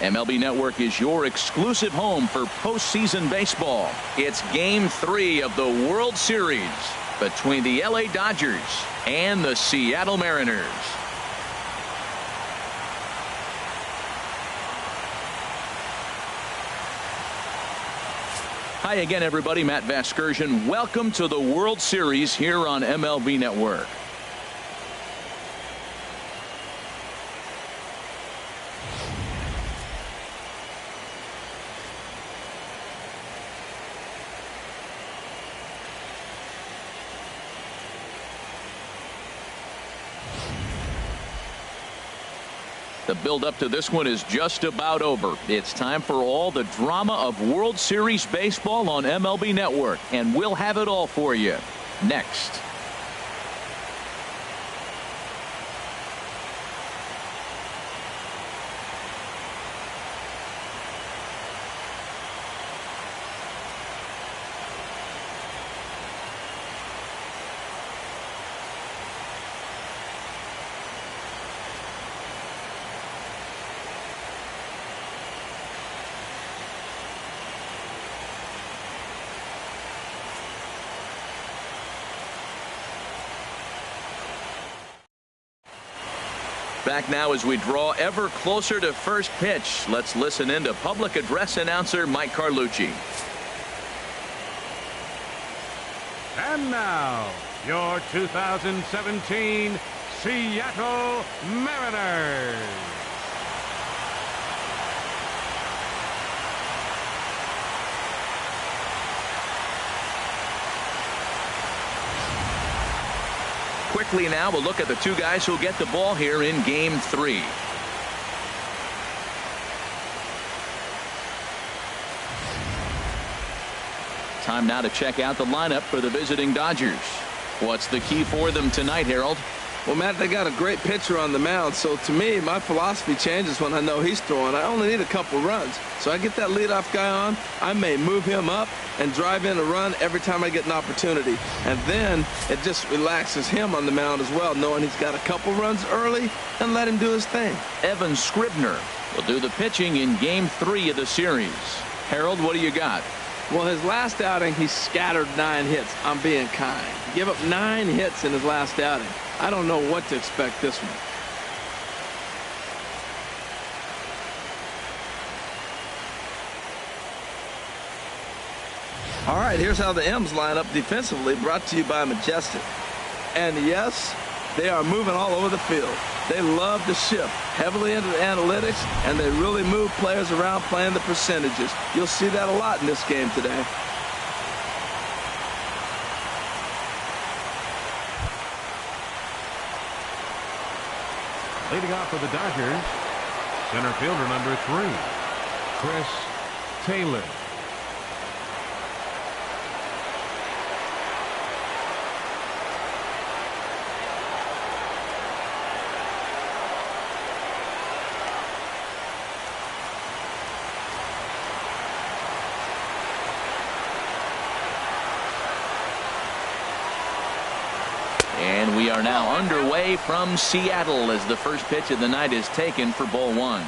MLB Network is your exclusive home for postseason baseball. It's Game 3 of the World Series between the LA Dodgers and the Seattle Mariners. Hi again, everybody. Matt Vasgersian. Welcome to the World Series here on MLB Network. The build-up to this one is just about over. It's time for all the drama of World Series baseball on MLB Network, and we'll have it all for you next. Back now as we draw ever closer to first pitch. Let's listen in to public address announcer Mike Carlucci. And now, your 2017 Seattle Mariners. Quickly now, we'll look at the two guys who'll get the ball here in Game 3. Time now to check out the lineup for the visiting Dodgers. What's the key for them tonight, Harold? Well, Matt, they got a great pitcher on the mound, so to me, my philosophy changes when I know he's throwing. I only need a couple runs. So I get that leadoff guy on, I may move him up and drive in a run every time I get an opportunity. And then it just relaxes him on the mound as well, knowing he's got a couple runs early and let him do his thing. Evan Scribner will do the pitching in Game 3 of the series. Harold, what do you got? Well, his last outing, he scattered 9 hits. I'm being kind. He gave up 9 hits in his last outing. I don't know what to expect this one. All right, here's how the M's line up defensively, brought to you by Majestic. And yes, they are moving all over the field. They love to shift heavily into the analytics, and they really move players around playing the percentages. You'll see that a lot in this game today. Leading off for the Dodgers, center fielder number 3, Chris Taylor. And we are now underway from Seattle as the first pitch of the night is taken for ball 1.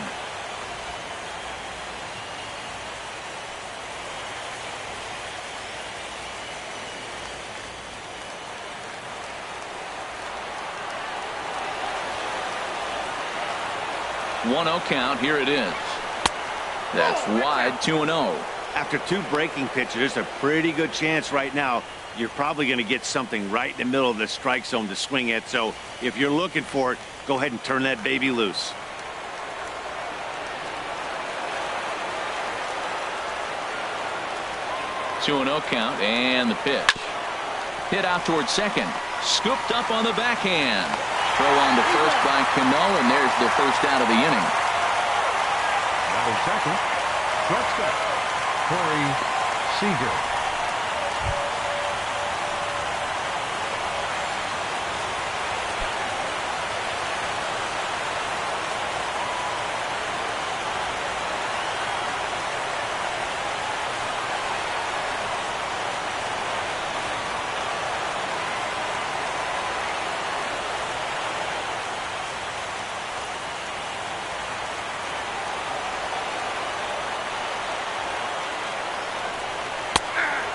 One-0 count. Here it is. That's wide. 2-0. After 2 breaking pitches, there's a pretty good chance right now you're probably going to get something right in the middle of the strike zone to swing at. So if you're looking for it, go ahead and turn that baby loose. Two and 0 count, and the pitch. Hit out towards second. Scooped up on the backhand. Throw on to first by Cano, and there's the first out of the inning. Batting second, shortstop, Corey Seager.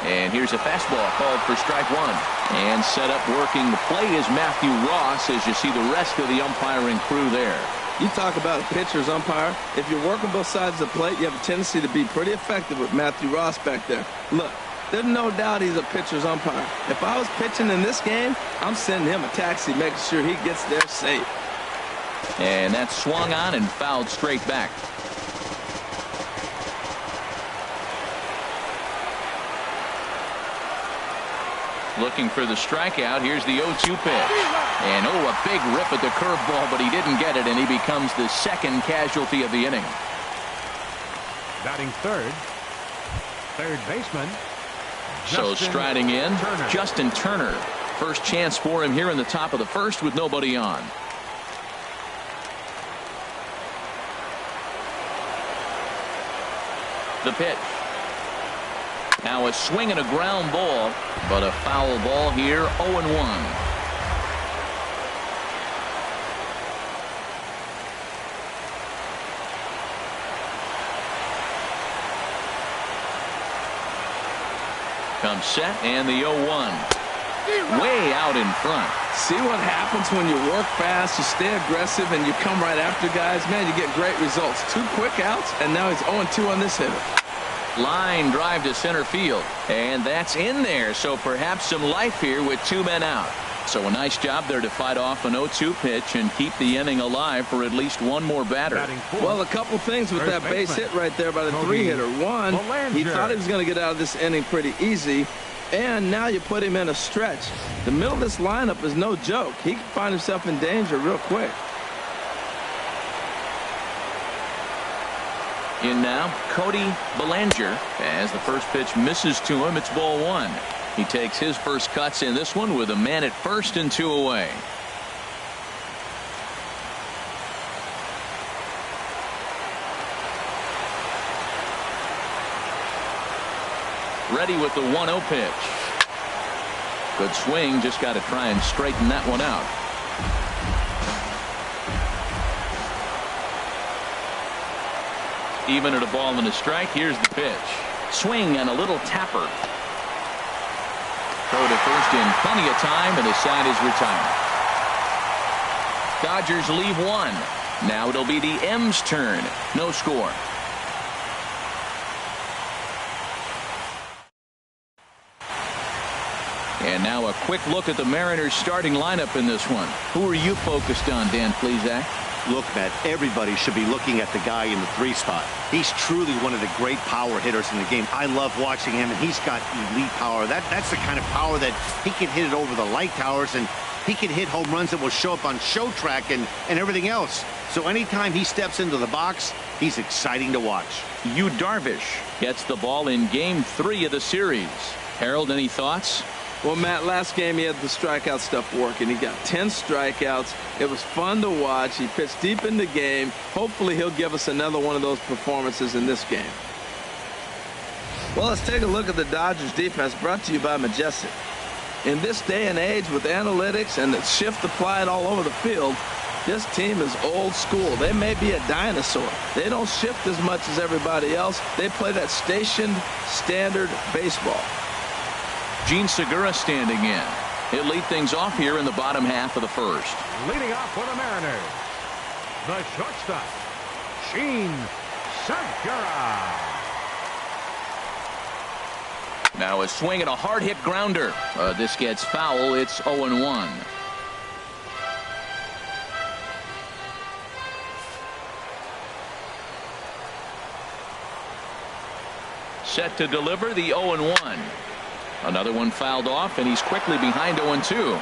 And here's a fastball called for strike one. And set up working the play is Matthew Ross as you see the rest of the umpiring crew there. You talk about a pitcher's umpire. If you're working both sides of the plate, you have a tendency to be pretty effective with Matthew Ross back there. Look, there's no doubt he's a pitcher's umpire. If I was pitching in this game, I'm sending him a taxi, making sure he gets there safe. And that's swung on and fouled straight back. Looking for the strikeout. Here's the 0-2 pitch. And a big rip at the curveball, but he didn't get it, and he becomes the second casualty of the inning. Batting third baseman. So striding in, Turner. Justin Turner. First chance for him here in the top of the first with nobody on. The pitch. Now a swing and a ground ball, but a foul ball here, 0-1. Comes set and the 0-1. Way out in front. See what happens when you work fast, you stay aggressive, and you come right after guys? Man, you get great results. 2 quick outs, and now he's 0-2 on this hitter. Line drive to center field, and that's in there, so perhaps some life here with 2 men out. So a nice job there to fight off an 0-2 pitch and keep the inning alive for at least one more batter. Well, a couple things with that base hit right there by the 3-hitter. One, he thought he was going to get out of this inning pretty easy, and now you put him in a stretch. The middle of this lineup is no joke. He can find himself in danger real quick. In now, Cody Bellinger. As the first pitch misses to him, it's ball 1. He takes his first cuts in this one with a man at first and 2 away. Ready with the 1-0 pitch. Good swing, just got to try and straighten that one out. Even at a ball and a strike, here's the pitch. Swing and a little tapper. Throw to first in plenty of time, and the side is retired. Dodgers leave 1. Now it'll be the M's turn. No score. And now a quick look at the Mariners starting lineup in this one. Who are you focused on, Dan Plesac? Look, Matt, everybody should be looking at the guy in the 3 spot. He's truly one of the great power hitters in the game. I love watching him, and he's got elite power. That's the kind of power that he can hit it over the light towers, and he can hit home runs that will show up on show track and everything else. So anytime he steps into the box, he's exciting to watch. Yu Darvish gets the ball in Game 3 of the series. Harold, any thoughts? Well, Matt, last game he had the strikeout stuff working. He got 10 strikeouts. It was fun to watch. He pitched deep in the game. Hopefully he'll give us another one of those performances in this game. Well, let's take a look at the Dodgers defense, brought to you by Majestic. In this day and age with analytics and the shift applied all over the field, this team is old school. They may be a dinosaur. They don't shift as much as everybody else. They play that stationed standard baseball. Gene Segura standing in. He'll lead things off here in the bottom half of the first. Leading off for the Mariners, the shortstop, Gene Segura. Now a swing and a hard hit grounder. This gets foul. It's 0-1. Set to deliver the 0-1. Another one fouled off, and he's quickly behind 0-2.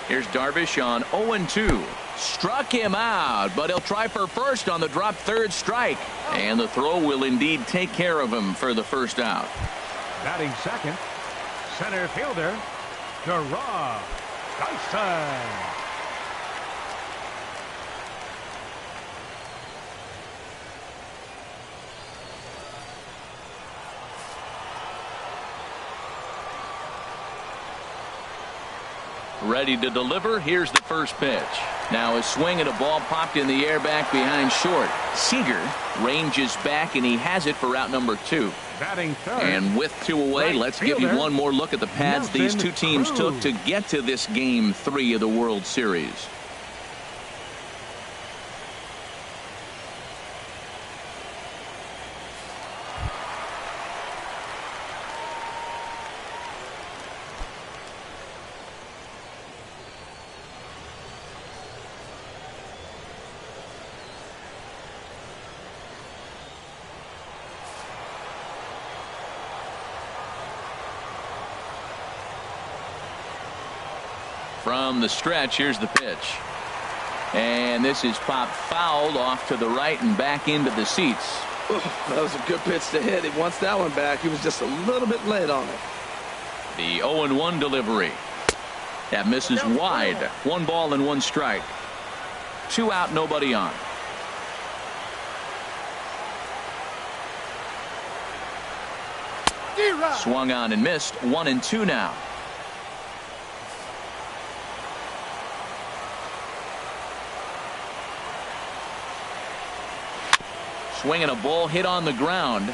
Here's Darvish on 0-2. Struck him out, but he'll try for first on the drop third strike. And the throw will indeed take care of him for the first out. Batting second, center fielder, Gerard Dyson. Ready to deliver. Here's the first pitch. Now a swing and a ball popped in the air back behind short. Seager ranges back, and he has it for out number 2. Batting third. And with 2 away, Right let's give you fielder, one more look at the paths these two teams took to get to this Game 3 of the World Series. From the stretch, here's the pitch. And this is popped fouled off to the right and back into the seats. That was a good pitch to hit. He wants that one back. He was just a little bit late on it. The 0-1 delivery. That misses wide. 1 ball and 1 strike. 2 out, nobody on. Swung on and missed. 1-2 now. Swinging a ball hit on the ground.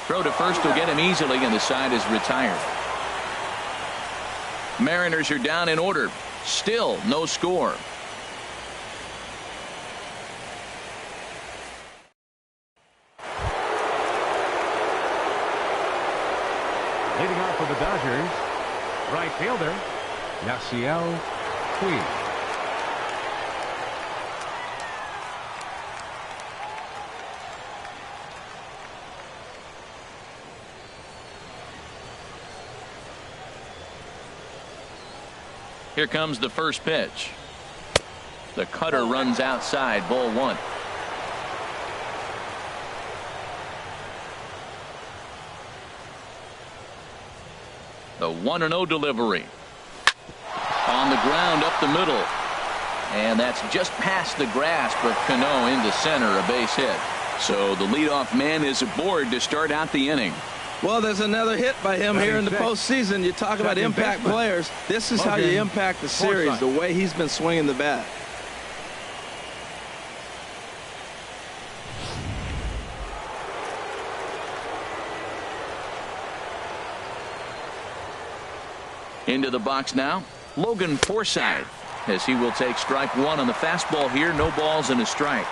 Throw to first will get him easily, and the side is retired. Mariners are down in order. Still no score. Leading off for the Dodgers, right fielder, Yasiel Puig. Here comes the first pitch. The cutter runs outside. Ball 1. The 1-0 delivery. On the ground up the middle. And that's just past the grasp of Cano into center, a base hit. So the leadoff man is aboard to start out the inning. Well, there's another hit by him here in the postseason. You talk about impact players. This is how you impact the series, the way he's been swinging the bat. Into the box now, Logan Forsythe, as he will take strike 1 on the fastball here. No balls and a strike.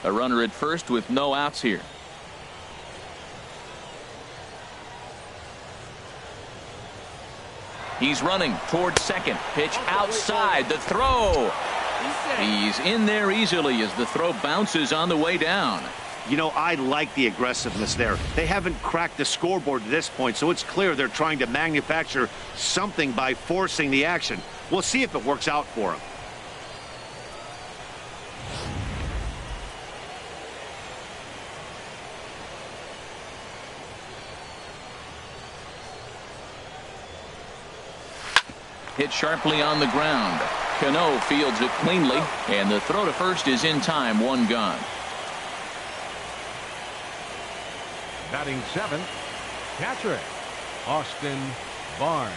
A runner at first with no outs here. He's running towards second. Pitch outside. The throw. He's in there easily as the throw bounces on the way down. You know, I like the aggressiveness there. They haven't cracked the scoreboard to this point, so it's clear they're trying to manufacture something by forcing the action. We'll see if it works out for them. Hit sharply on the ground. Cano fields it cleanly, and the throw to first is in time. 1 gone. Batting 7th, catcher, Austin Barnes.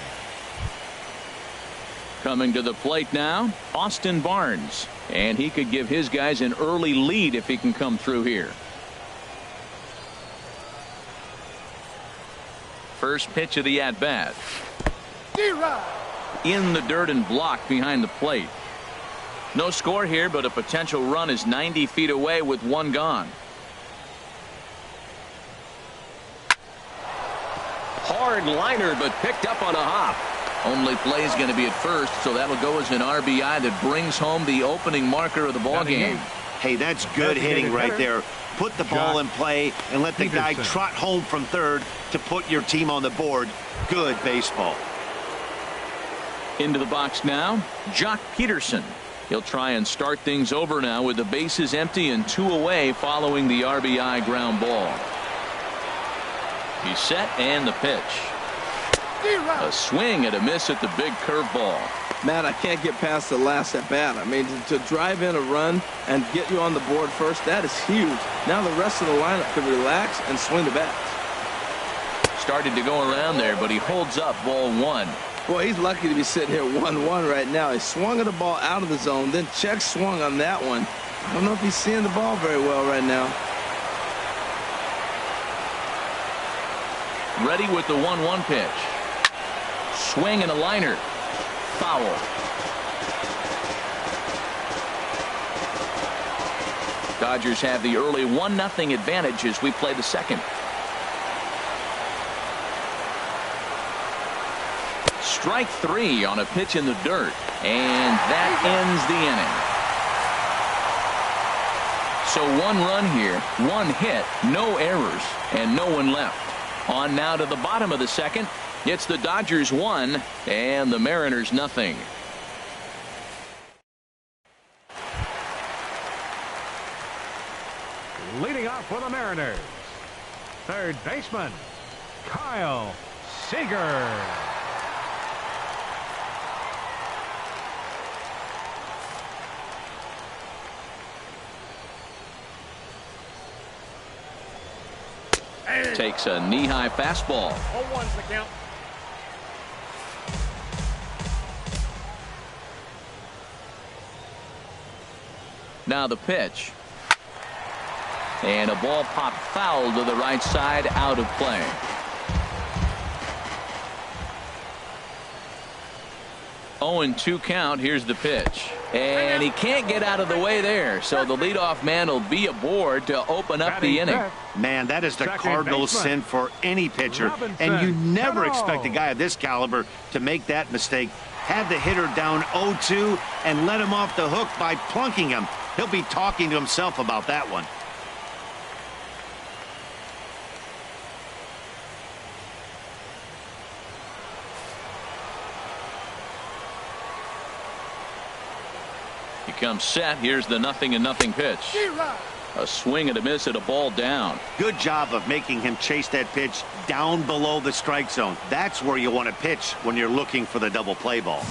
Coming to the plate now, Austin Barnes. And he could give his guys an early lead if he can come through here. First pitch of the at-bat. In the dirt and blocked behind the plate. No score here, but a potential run is 90 feet away with 1 gone. Hard liner, but picked up on a hop. Only play is going to be at first, so that'll go as an RBI that brings home the opening marker of the ball game. Hey, that's good hitting right there. Put the ball in play and let the guy trot home from third to put your team on the board. Good baseball. Into the box now, Jock Peterson. He'll try and start things over now with the bases empty and 2 away following the RBI ground ball. He's set and the pitch. A swing and a miss at the big curveball. Matt, I can't get past the last at bat. I mean, to drive in a run and get you on the board first, that is huge. Now the rest of the lineup can relax and swing the bats. Started to go around there, but he holds up ball one. Boy, he's lucky to be sitting here 1-1 right now. He swung at the ball out of the zone, then check swung on that one. I don't know if he's seeing the ball very well right now. Ready with the 1-1 pitch. Swing and a liner. Foul. Dodgers have the early 1-0 advantage as we play the second. Strike three on a pitch in the dirt, and that ends the inning. So 1 run here, 1 hit, no errors, and no one left. On now to the bottom of the second. It's the Dodgers 1 and the Mariners nothing. Leading off for the Mariners, third baseman, Kyle Seager. Takes a knee-high fastball. 0-1's the count. Now the pitch. And a ball popped foul to the right side, out of play. Oh, and 2 count. Here's the pitch. And he can't get out of the way there. So the leadoff man will be aboard to open up the inning. Man, that is the Cardinals' sin for any pitcher. And you never expect a guy of this caliber to make that mistake. Had the hitter down 0-2 and let him off the hook by plunking him. He'll be talking to himself about that one. He comes set. Here's the 0-0 pitch. A swing and a miss at a ball down. Good job of making him chase that pitch down below the strike zone. That's where you want to pitch when you're looking for the double play ball.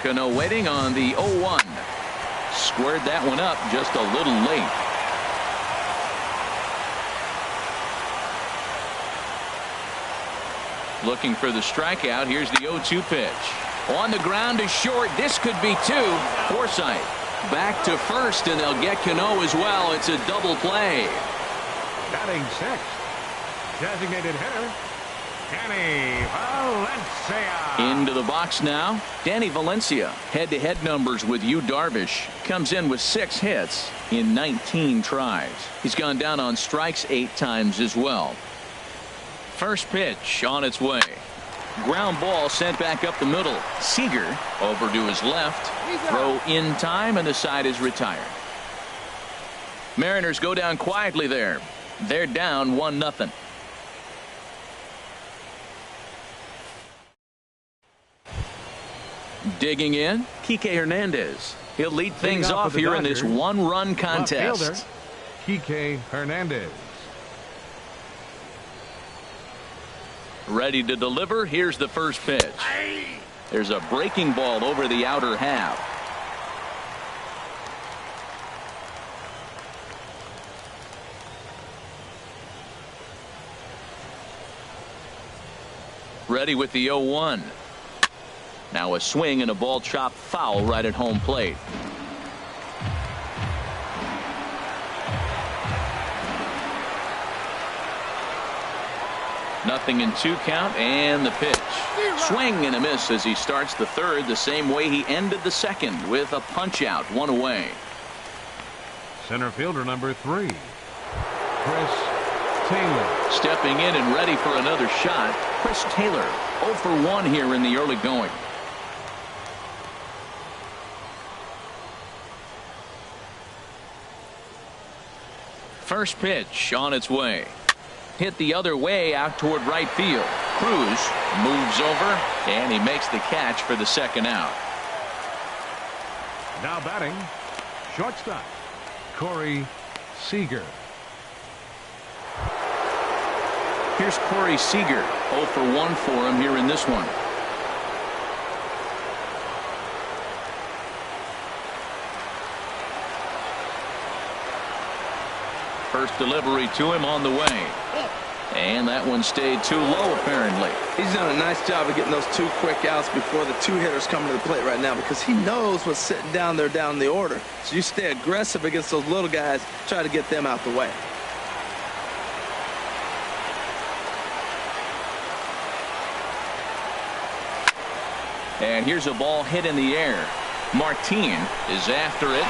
Cano waiting on the 0-1. Squared that one up just a little late. Looking for the strikeout. Here's the 0-2 pitch. On the ground to short. This could be 2. Forsythe back to first, and they'll get Cano as well. It's a double play. Batting sixth, designated hitter, Danny Valencia. Into the box now. Danny Valencia. Head-to-head numbers with Yu Darvish. Comes in with 6 hits in 19 tries. He's gone down on strikes 8 times as well. First pitch on its way. Ground ball sent back up the middle. Seager over to his left. Throw in time, and the side is retired. Mariners go down quietly there. They're down 1-0. Digging in, Kike Hernandez. He'll lead things off here in this 1-run contest. Kike Hernandez. Ready to deliver. Here's the first pitch. There's a breaking ball over the outer half. Ready with the 0-1. Now a swing and a ball chopped foul right at home plate. Nothing in 2 count, and the pitch. Swing and a miss as he starts the third the same way he ended the second, with a punch out, 1 away. Center fielder number 3, Chris Taylor. Stepping in and ready for another shot, Chris Taylor. 0 for 1 here in the early going. First pitch on its way. Hit the other way out toward right field. Cruz moves over, and he makes the catch for the second out. Now batting, shortstop, Corey Seager. Here's Corey Seager. 0 for 1 for him here in this one. First delivery to him on the way. And that one stayed too low, apparently. He's done a nice job of getting those 2 quick outs before the 2 hitters come to the plate right now, because he knows what's sitting down there down the order. So you stay aggressive against those little guys, try to get them out the way. And here's a ball hit in the air. Martin is after it.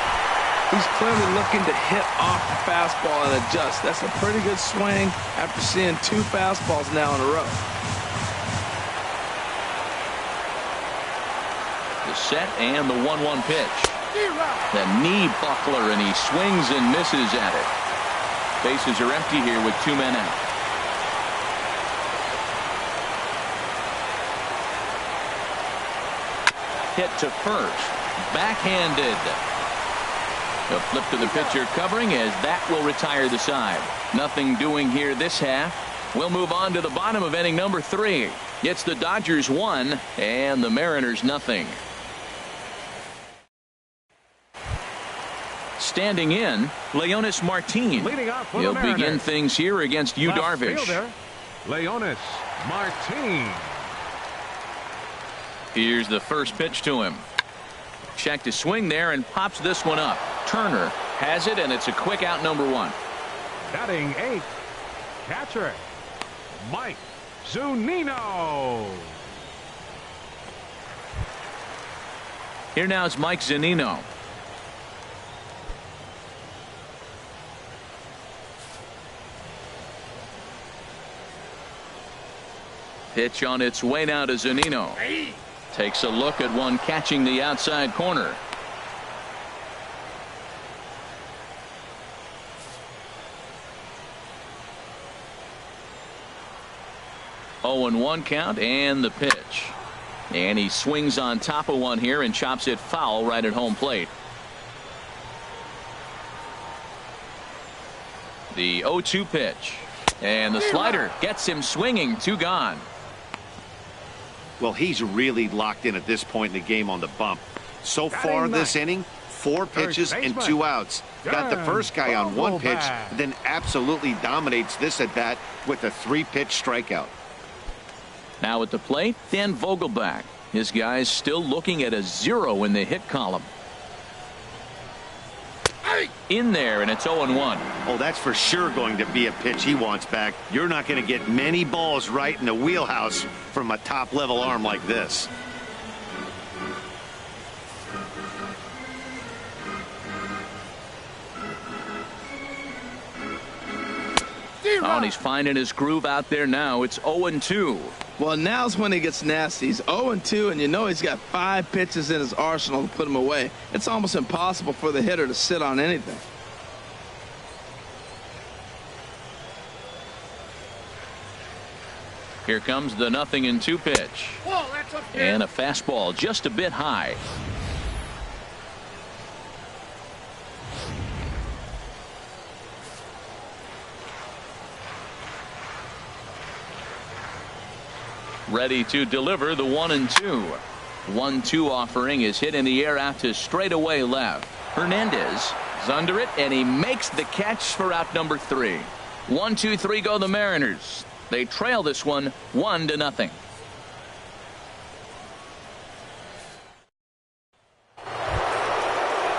He's clearly looking to hit off the fastball and adjust. That's a pretty good swing after seeing 2 fastballs now in a row. The set and the 1-1 pitch. The knee buckler, and he swings and misses at it. Bases are empty here with 2 men out. Hit to first. Backhanded. A flip to the pitcher covering, as that will retire the side. Nothing doing here this half. We'll move on to the bottom of inning number 3. It's the Dodgers 1 and the Mariners nothing. Standing in, Leonis Martin. Leading off for He'll the Mariners, begin things here against Yu left Darvish. fielder, Leonis Martin. Here's the first pitch to him. Checked his swing there and pops this one up. Turner has it, and it's a quick out, number 1. Batting 8th, catcher Mike Zunino. Here now is Mike Zunino. Pitch on its way now to Zunino. Takes a look at one catching the outside corner. Oh, and 1 count, and the pitch. And he swings on top of one here and chops it foul right at home plate. The 0-2 pitch. And the slider gets him swinging. 2 gone. Well, he's really locked in at this point in the game on the bump. So far this inning, 4 pitches and 2 outs. Got the first guy on 1 pitch, then absolutely dominates this at bat with a 3-pitch strikeout. Now at the plate, Dan Vogelbach. His guys still looking at a 0 in the hit column. In there, and it's 0-1. Oh, that's for sure going to be a pitch he wants back. You're not going to get many balls right in the wheelhouse from a top-level arm like this. Oh, and he's finding his groove out there now. It's 0-2. Well, now's when he gets nasty. He's 0-2, and you know he's got 5 pitches in his arsenal to put him away. It's almost impossible for the hitter to sit on anything. Here comes the 0-2 pitch. And a fastball just a bit high. Ready to deliver the 1-2. 1-2 offering is hit in the air out to straightaway left. Hernandez is under it, and he makes the catch for out number 3. 1-2-3 go the Mariners. They trail this one 1-0.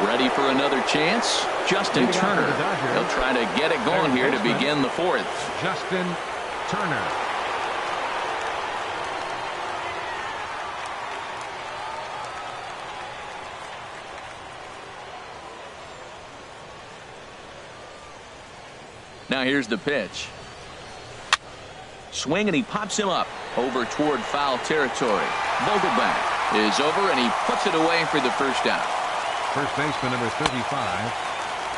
Ready for another chance? Justin Turner. He'll try to get it going here to begin the 4th. Justin Turner. Now here's the pitch. Swing, and he pops him up over toward foul territory. Vogelbach is over, and he puts it away for the first out. First baseman number 35,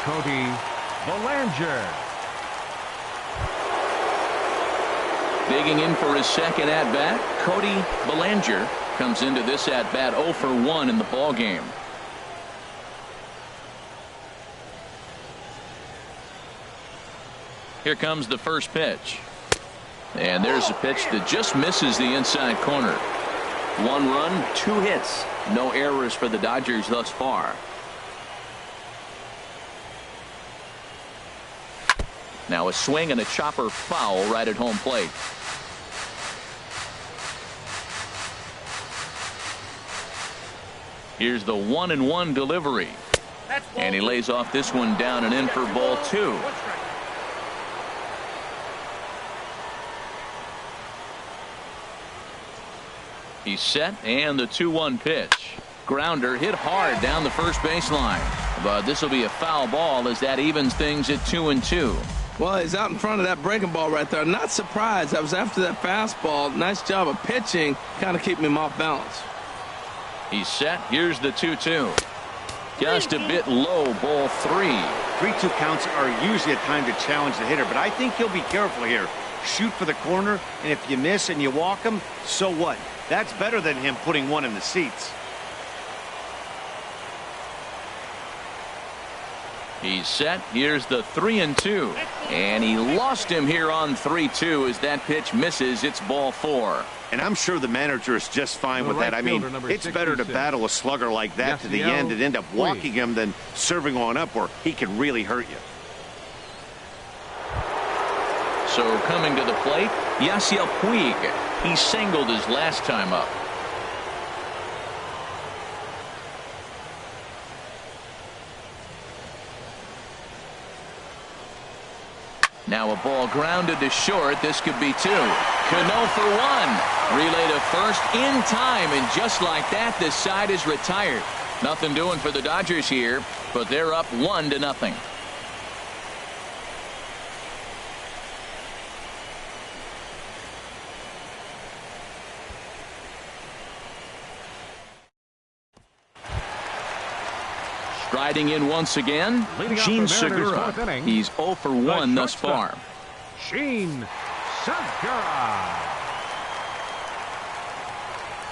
Cody Bellinger. Digging in for his second at-bat, Cody Bellinger comes into this at-bat 0 for 1 in the ballgame. Here comes the first pitch. And there's a pitch that just misses the inside corner. 1 run, 2 hits. No errors for the Dodgers thus far. Now a swing and a chopper foul right at home plate. Here's the 1-1 delivery. And he lays off this one down and in for ball 2. He's set, and the 2-1 pitch. Grounder hit hard down the first baseline. But this will be a foul ball as that evens things at 2-2. Well, he's out in front of that breaking ball right there. Not surprised. I was after that fastball. Nice job of pitching, kind of keeping him off balance. He's set. Here's the 2-2. Just a bit low, ball 3. 3-2 counts are usually a time to challenge the hitter, but I think he'll be careful here. Shoot for the corner, and if you miss and you walk him, so what? That's better than him putting one in the seats. He's set. Here's the 3-2. And he lost him here on 3-2 as that pitch misses. It's ball 4. And I'm sure the manager is just fine with that. I mean, it's better to battle a slugger like that to the end and end up walking him than serving on up where he can really hurt you. So coming to the plate, Yasiel Puig. He singled his last time up. Now a ball grounded to short. This could be 2. Cano for 1. Relay to first in time, and just like that, this side is retired. Nothing doing for the Dodgers here, but they're up 1-0. Striding in once again, Gene Segura. He's 0 for 1 thus far. Gene Segura.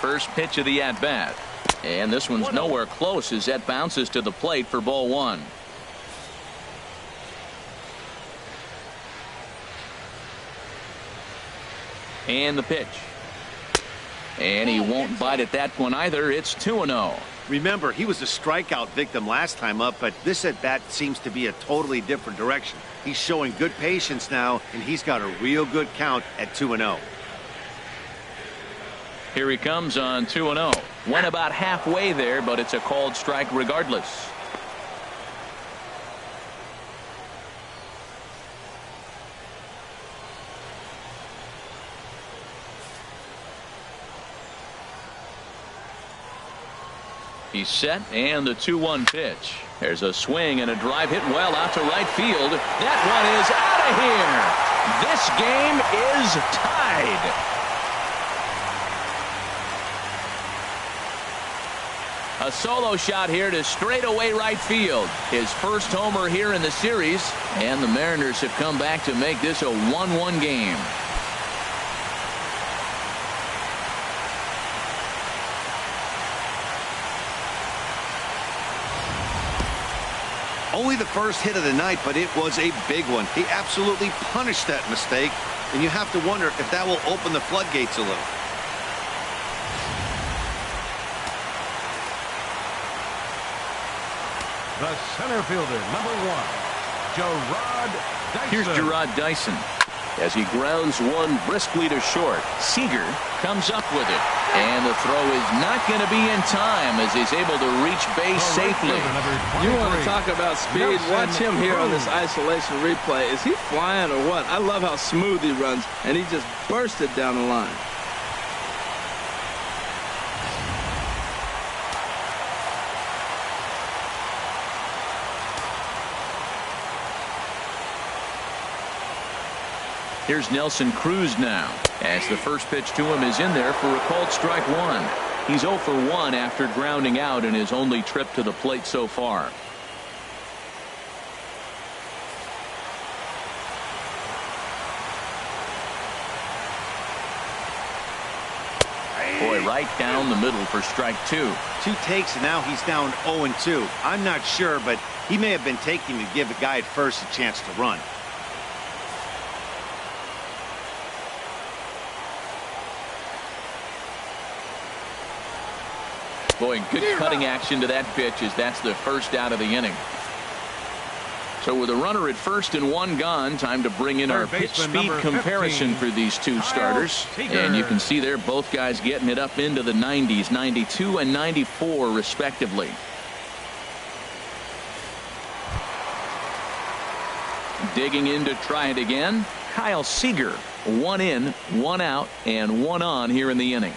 First pitch of the at-bat. And this one's nowhere close as that bounces to the plate for ball 1. And the pitch. And he won't bite at that one either. It's 2-0. Remember, he was a strikeout victim last time up, but this at-bat seems to be a totally different direction. He's showing good patience now, and he's got a real good count at 2-0. Here he comes on 2-0. Went about halfway there, but it's a called strike regardless. He's set, and the 2-1 pitch. There's a swing and a drive hit well out to right field. That one is out of here. This game is tied. A solo shot here to straightaway right field. His first homer here in the series, and the Mariners have come back to make this a 1-1 game. Only the first hit of the night, but it was a big one. He absolutely punished that mistake, and you have to wonder if that will open the floodgates a little. The center fielder, number 1, Gerard Dyson. Here's Gerard Dyson as he grounds one briskly to short. Seager comes up with it, and the throw is not going to be in time as he's able to reach base safely. You want to talk about speed? Watch him here on this isolation replay. Is he flying or what? I love how smooth he runs, and he just bursted down the line. Here's Nelson Cruz now, as the first pitch to him is in there for a called strike 1. He's 0 for 1 after grounding out in his only trip to the plate so far. Boy, right down the middle for strike 2. 2 takes, and now he's down 0-2. I'm not sure, but he may have been taking to give the guy at first a chance to run. Boy, good cutting action to that pitch as that's the first out of the inning. So with a runner at first and one gone, time to bring in our pitch speed comparison for these two starters. And you can see there both guys getting it up into the 90s, 92 and 94 respectively. Digging in to try it again, Kyle Seager. 1 in, 1 out, and 1 on here in the inning.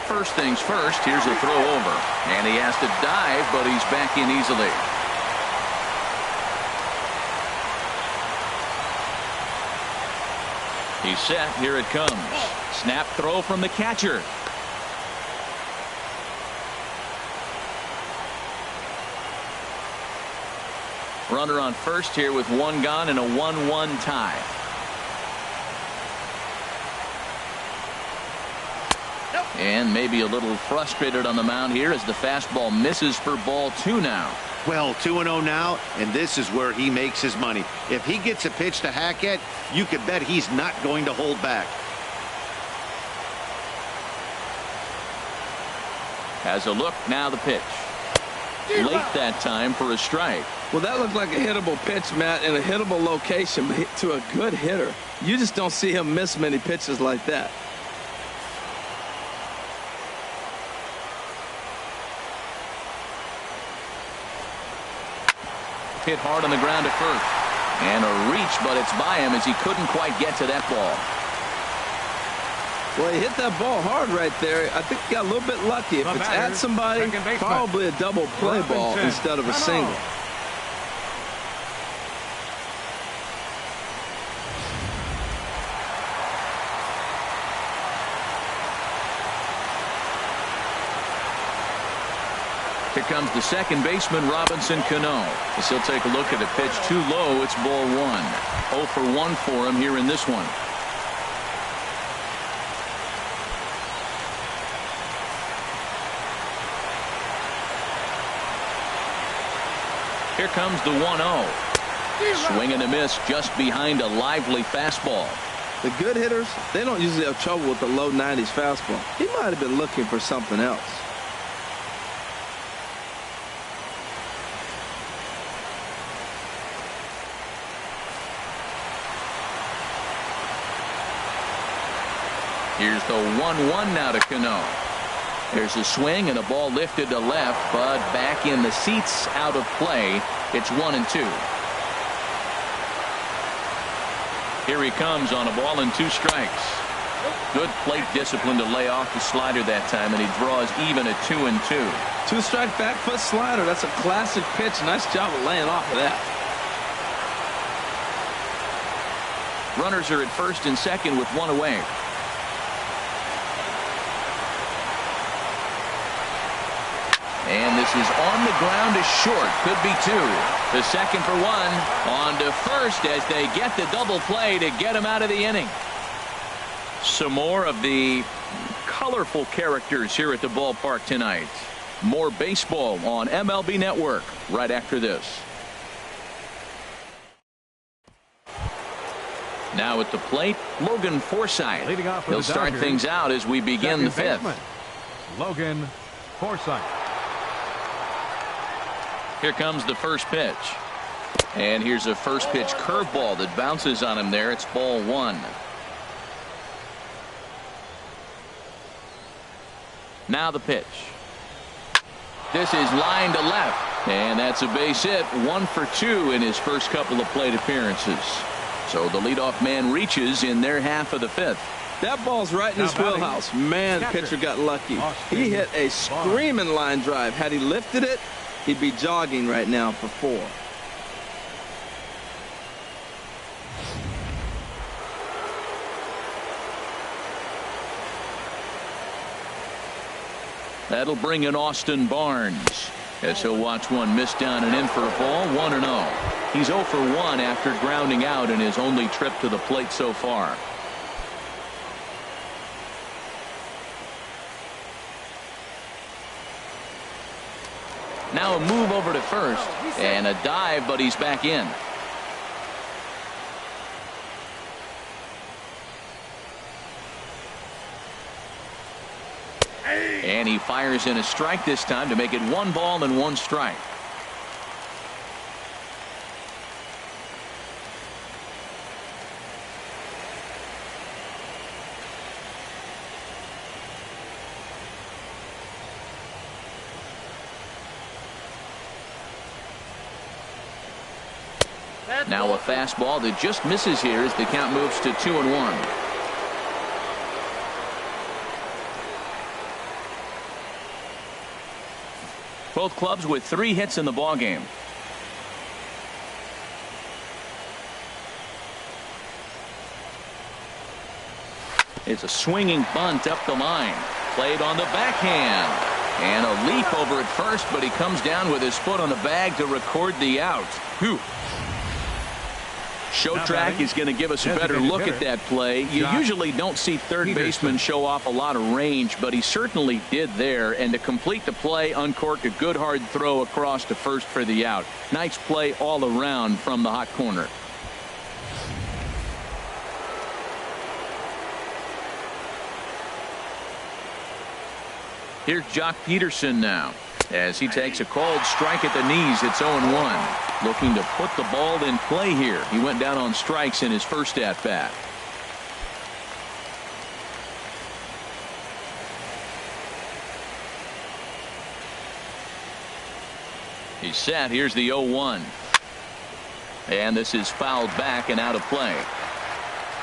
First things first, here's a throw over. And he has to dive, but he's back in easily. He's set. Here it comes. Snap throw from the catcher. Runner on first here with 1 gone and a 1-1 tie. And maybe a little frustrated on the mound here as the fastball misses for ball 2 now. Well, 2-0 now, and this is where he makes his money. If he gets a pitch to hack at, you can bet he's not going to hold back. Has a look, now the pitch. Late that time for a strike. Well, that looked like a hittable pitch, Matt, in a hittable location, but to a good hitter. You just don't see him miss many pitches like that. Hit hard on the ground at first. And a reach, but it's by him as he couldn't quite get to that ball. Well, he hit that ball hard right there. I think he got a little bit lucky. If it's at somebody, probably a double play ball instead of a single. Here comes the second baseman, Robinson Cano. As he'll take a look at a pitch too low. It's ball 1. 0 for 1 for him here in this one. Here comes the 1-0. Swing and a miss just behind a lively fastball. The good hitters, they don't usually have trouble with the low 90s fastball. He might have been looking for something else. Here's the 1-1 now to Cano. There's a swing and a ball lifted to left, but back in the seats, out of play. It's 1-2. Here he comes on a ball and 2 strikes. Good plate discipline to lay off the slider that time, and he draws even at 2-2. 2-strike back foot slider. That's a classic pitch. Nice job of laying off of that. Runners are at first and second with 1 away. And this is on the ground is short. Could be 2. The second for 1. On to first as they get the double play to get him out of the inning. Some more of the colorful characters here at the ballpark tonight. More baseball on MLB Network right after this. Now at the plate, Logan Forsythe. Leading off He'll start things out as we begin the 5th. Logan Forsythe. Here comes the first pitch. And here's a first pitch curveball that bounces on him there. It's ball 1. Now the pitch. This is line to left. And that's a base hit. 1 for 2 in his first couple of plate appearances. So the leadoff man reaches in their half of the 5th. That ball's right in his wheelhouse. Man, pitcher got lucky. He hit a screaming line drive. Had he lifted it, he'd be jogging right now for 4. That'll bring in Austin Barnes as he'll watch one miss down and in for a ball. 1-0. He's 0 for 1 after grounding out in his only trip to the plate so far. Now a move over to first and a dive, but he's back in. And he fires in a strike this time to make it 1 ball and 1 strike. Now a fastball that just misses here as the count moves to 2-1. Both clubs with 3 hits in the ballgame. It's a swinging bunt up the line. Played on the backhand. And a leap over at first, but he comes down with his foot on the bag to record the out. Whew. Show Track is going to give us a better look at that play. You usually don't see third baseman show off a lot of range, but he certainly did there. And to complete the play, uncorked a good hard throw across to first for the out. Nice play all around from the hot corner. Here's Jock Peterson now as he takes a called strike at the knees. It's 0-1. Looking to put the ball in play here. He went down on strikes in his first at bat. He's set. Here's the 0-1. And this is fouled back and out of play.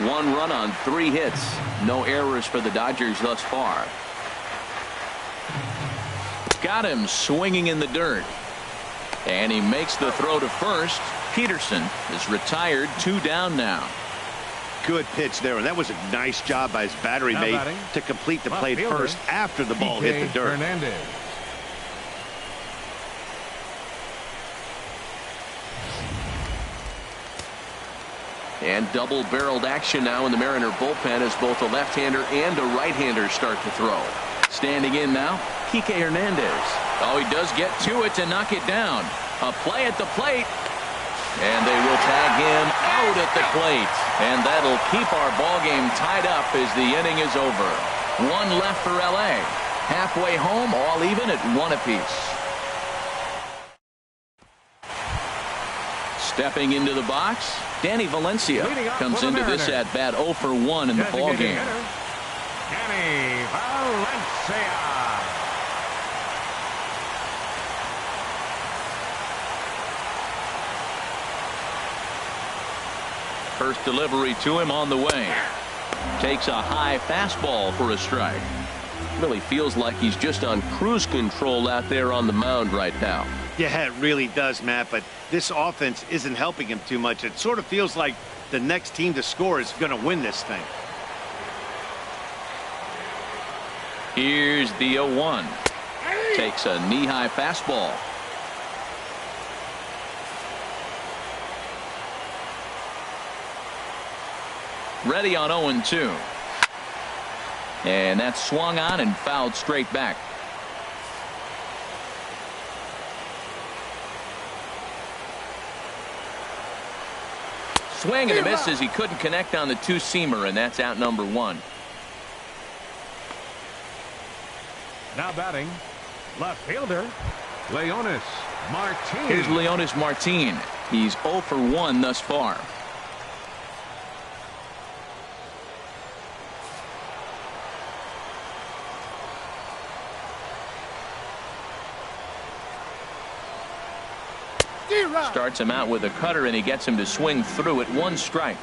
1 run on 3 hits. No errors for the Dodgers thus far. Got him swinging in the dirt. And he makes the throw to first. Peterson is retired. 2 down now. Good pitch there, and that was a nice job by his battery mate to complete the play first after the ball hit the dirt. Hernandez. And double-barreled action now in the Mariner bullpen as both a left-hander and a right-hander start to throw. Standing in now, Kike Hernandez. Oh, he does get to it to knock it down. A play at the plate. And they will tag him out at the plate. And that'll keep our ball game tied up as the inning is over. 1 left for L.A. Halfway home, all even at 1 apiece. Stepping into the box, Danny Valencia comes into this at bat 0 for 1 in the ball game. Danny Valencia. First delivery to him on the way. Takes a high fastball for a strike. Really feels like he's just on cruise control out there on the mound right now. Yeah, it really does, Matt, but this offense isn't helping him too much. It sort of feels like the next team to score is going to win this thing. Here's the 0-1. Takes a knee-high fastball. Ready on 0-2. And that's swung on and fouled straight back. Swing and a miss as he couldn't connect on the 2-seamer, and that's out number 1. Now batting, left fielder, Leonis Martin. Here's Leonis Martin. He's 0 for 1 thus far. Starts him out with a cutter, and he gets him to swing through at 1 strike.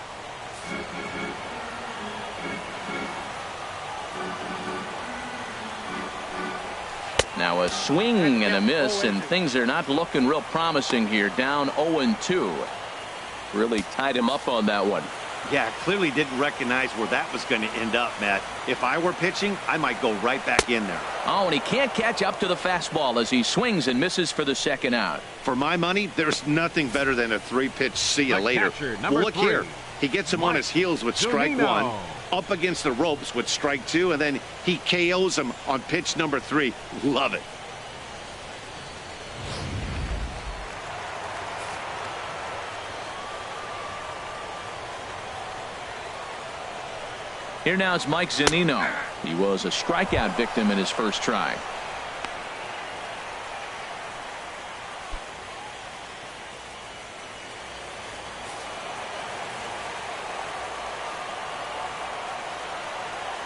Now a swing and a miss, and things are not looking real promising here. Down 0-2. Really tied him up on that one. Yeah, clearly didn't recognize where that was going to end up, Matt. If I were pitching, I might go right back in there. Oh, and he can't catch up to the fastball as he swings and misses for the second out. For my money, there's nothing better than a 3-pitch see you later. Catcher, Look 3. here. He gets him on his heels with strike Zunino. 1, up against the ropes with strike 2, and then he KOs him on pitch number 3. Love it. Here now is Mike Zunino. He was a strikeout victim in his first try.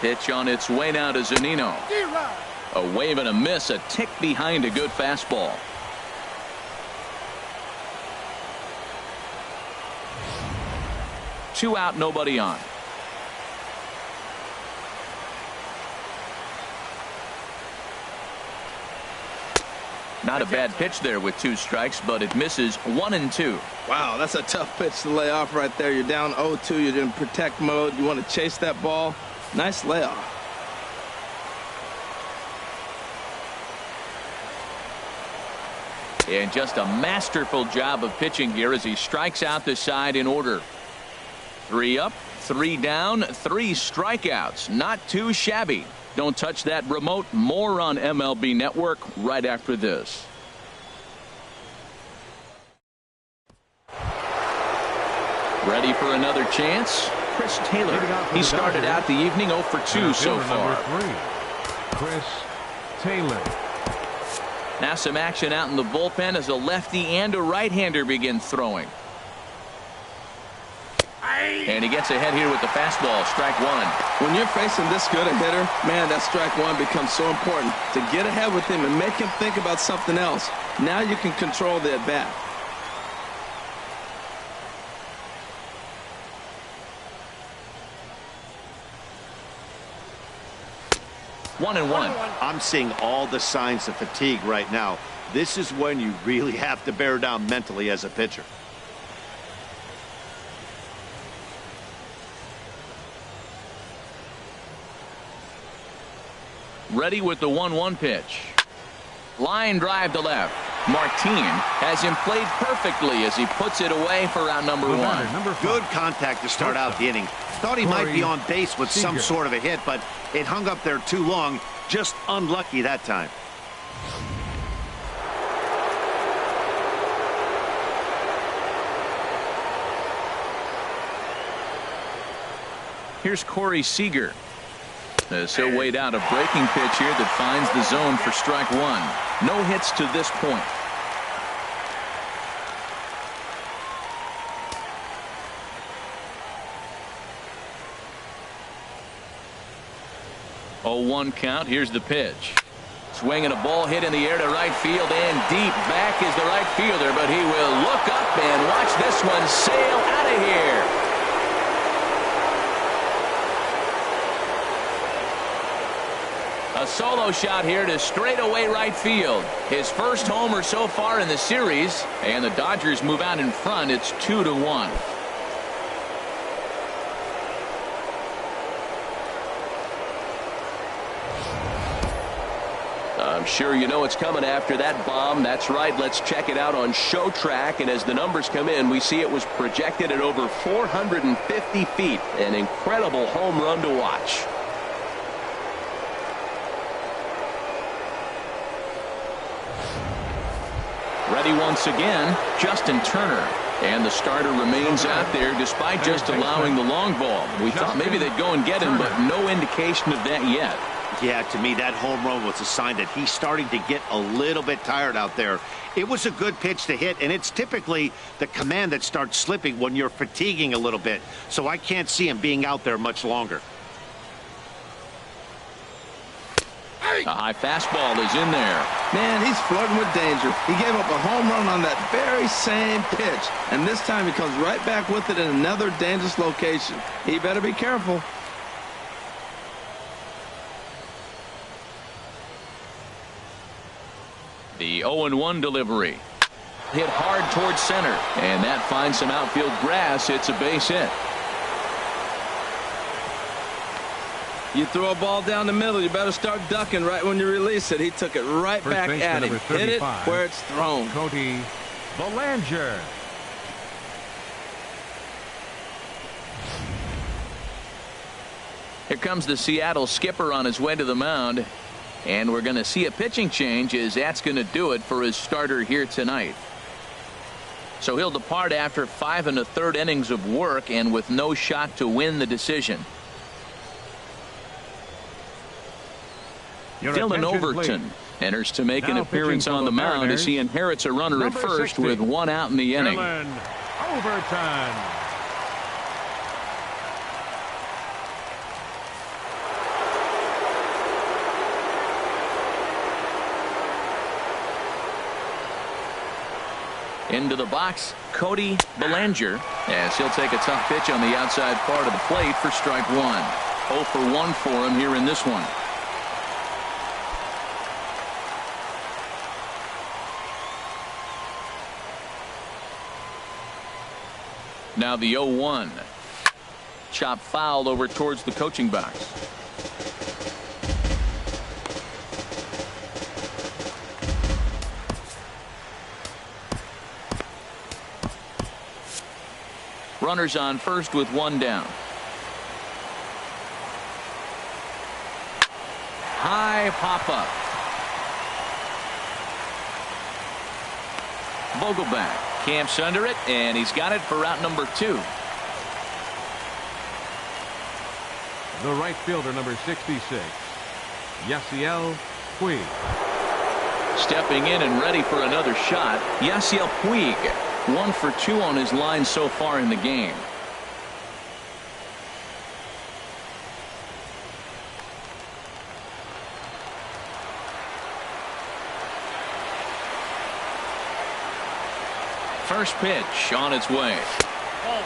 Pitch on its way now to Zunino. A wave and a miss, a tick behind a good fastball. Two out, nobody on. Not a bad pitch there with 2 strikes, but it misses 1-2. Wow, that's a tough pitch to lay off right there. You're down 0-2. You're in protect mode. You want to chase that ball. Nice layoff. And just a masterful job of pitching here as he strikes out the side in order. 3 up, 3 down, 3 strikeouts. Not too shabby. Don't touch that remote. More on MLB Network right after this. Ready for another chance? Chris Taylor. He started out the evening 0 for 2 so far. Chris Taylor. Now some action out in the bullpen as a lefty and a right-hander begin throwing. And he gets ahead here with the fastball. Strike 1. When you're facing this good a hitter, man, that strike 1 becomes so important. To get ahead with him and make him think about something else. Now you can control the at-bat. One and one. I'm seeing all the signs of fatigue right now. This is when you really have to bear down mentally as a pitcher. Ready with the 1-1 pitch. Line drive to left. Martin has him played perfectly as he puts it away for out number 1. Good contact to start out the inning. Thought he might be on base with some sort of a hit, but it hung up there too long. Just unlucky that time. Here's Corey Seager. As he'll wait out a breaking pitch here that finds the zone for strike 1. No hits to this point. Oh, 1 count. Here's the pitch. Swing and a ball hit in the air to right field, and deep back is the right fielder, but he will look up and watch this one sail out of here. A solo shot here to straightaway right field. His first homer so far in the series, and the Dodgers move out in front. It's 2-1. I'm sure you know what's coming after that bomb. That's right. Let's check it out on Show Track. And as the numbers come in, we see it was projected at over 450 feet. An incredible home run to watch. Ready once again, Justin Turner. And the starter remains out there despite just allowing the long ball. We thought maybe they'd go and get him, but no indication of that yet. Yeah, to me, that home run was a sign that he's starting to get a little bit tired out there. It was a good pitch to hit, and it's typically the command that starts slipping when you're fatiguing a little bit. So I can't see him being out there much longer. A high fastball is in there. Man, he's flirting with danger. He gave up a home run on that very same pitch. And this time he comes right back with it in another dangerous location. He better be careful. The 0-1 delivery. Hit hard towards center. And that finds some outfield grass. It's a base hit. You throw a ball down the middle, you better start ducking right when you release it. He took it right back at him. Hit it where it's thrown. Cody Bellinger. Here comes the Seattle skipper on his way to the mound. And we're going to see a pitching change as that's going to do it for his starter here tonight. So he'll depart after 5 1/3 innings of work and with no shot to win the decision. Dylan attention, Overton please. enters to make an Now appearance pitching for on the the mound as he Mariners, inherits a runner at number first 60, with 1 out in the inning. Dylan Overton. Into the box, Cody Bellinger, as he'll take a tough pitch on the outside part of the plate for strike 1. 0 for 1 for him here in this one. Now the 0-1. Chop foul over towards the coaching box. Runners on first with 1 down. High pop up. Vogelback camps under it, and he's got it for out number 2. The right fielder, number 66, Yasiel Puig. Stepping in and ready for another shot, Yasiel Puig. 1 for 2 on his line so far in the game. First pitch on its way.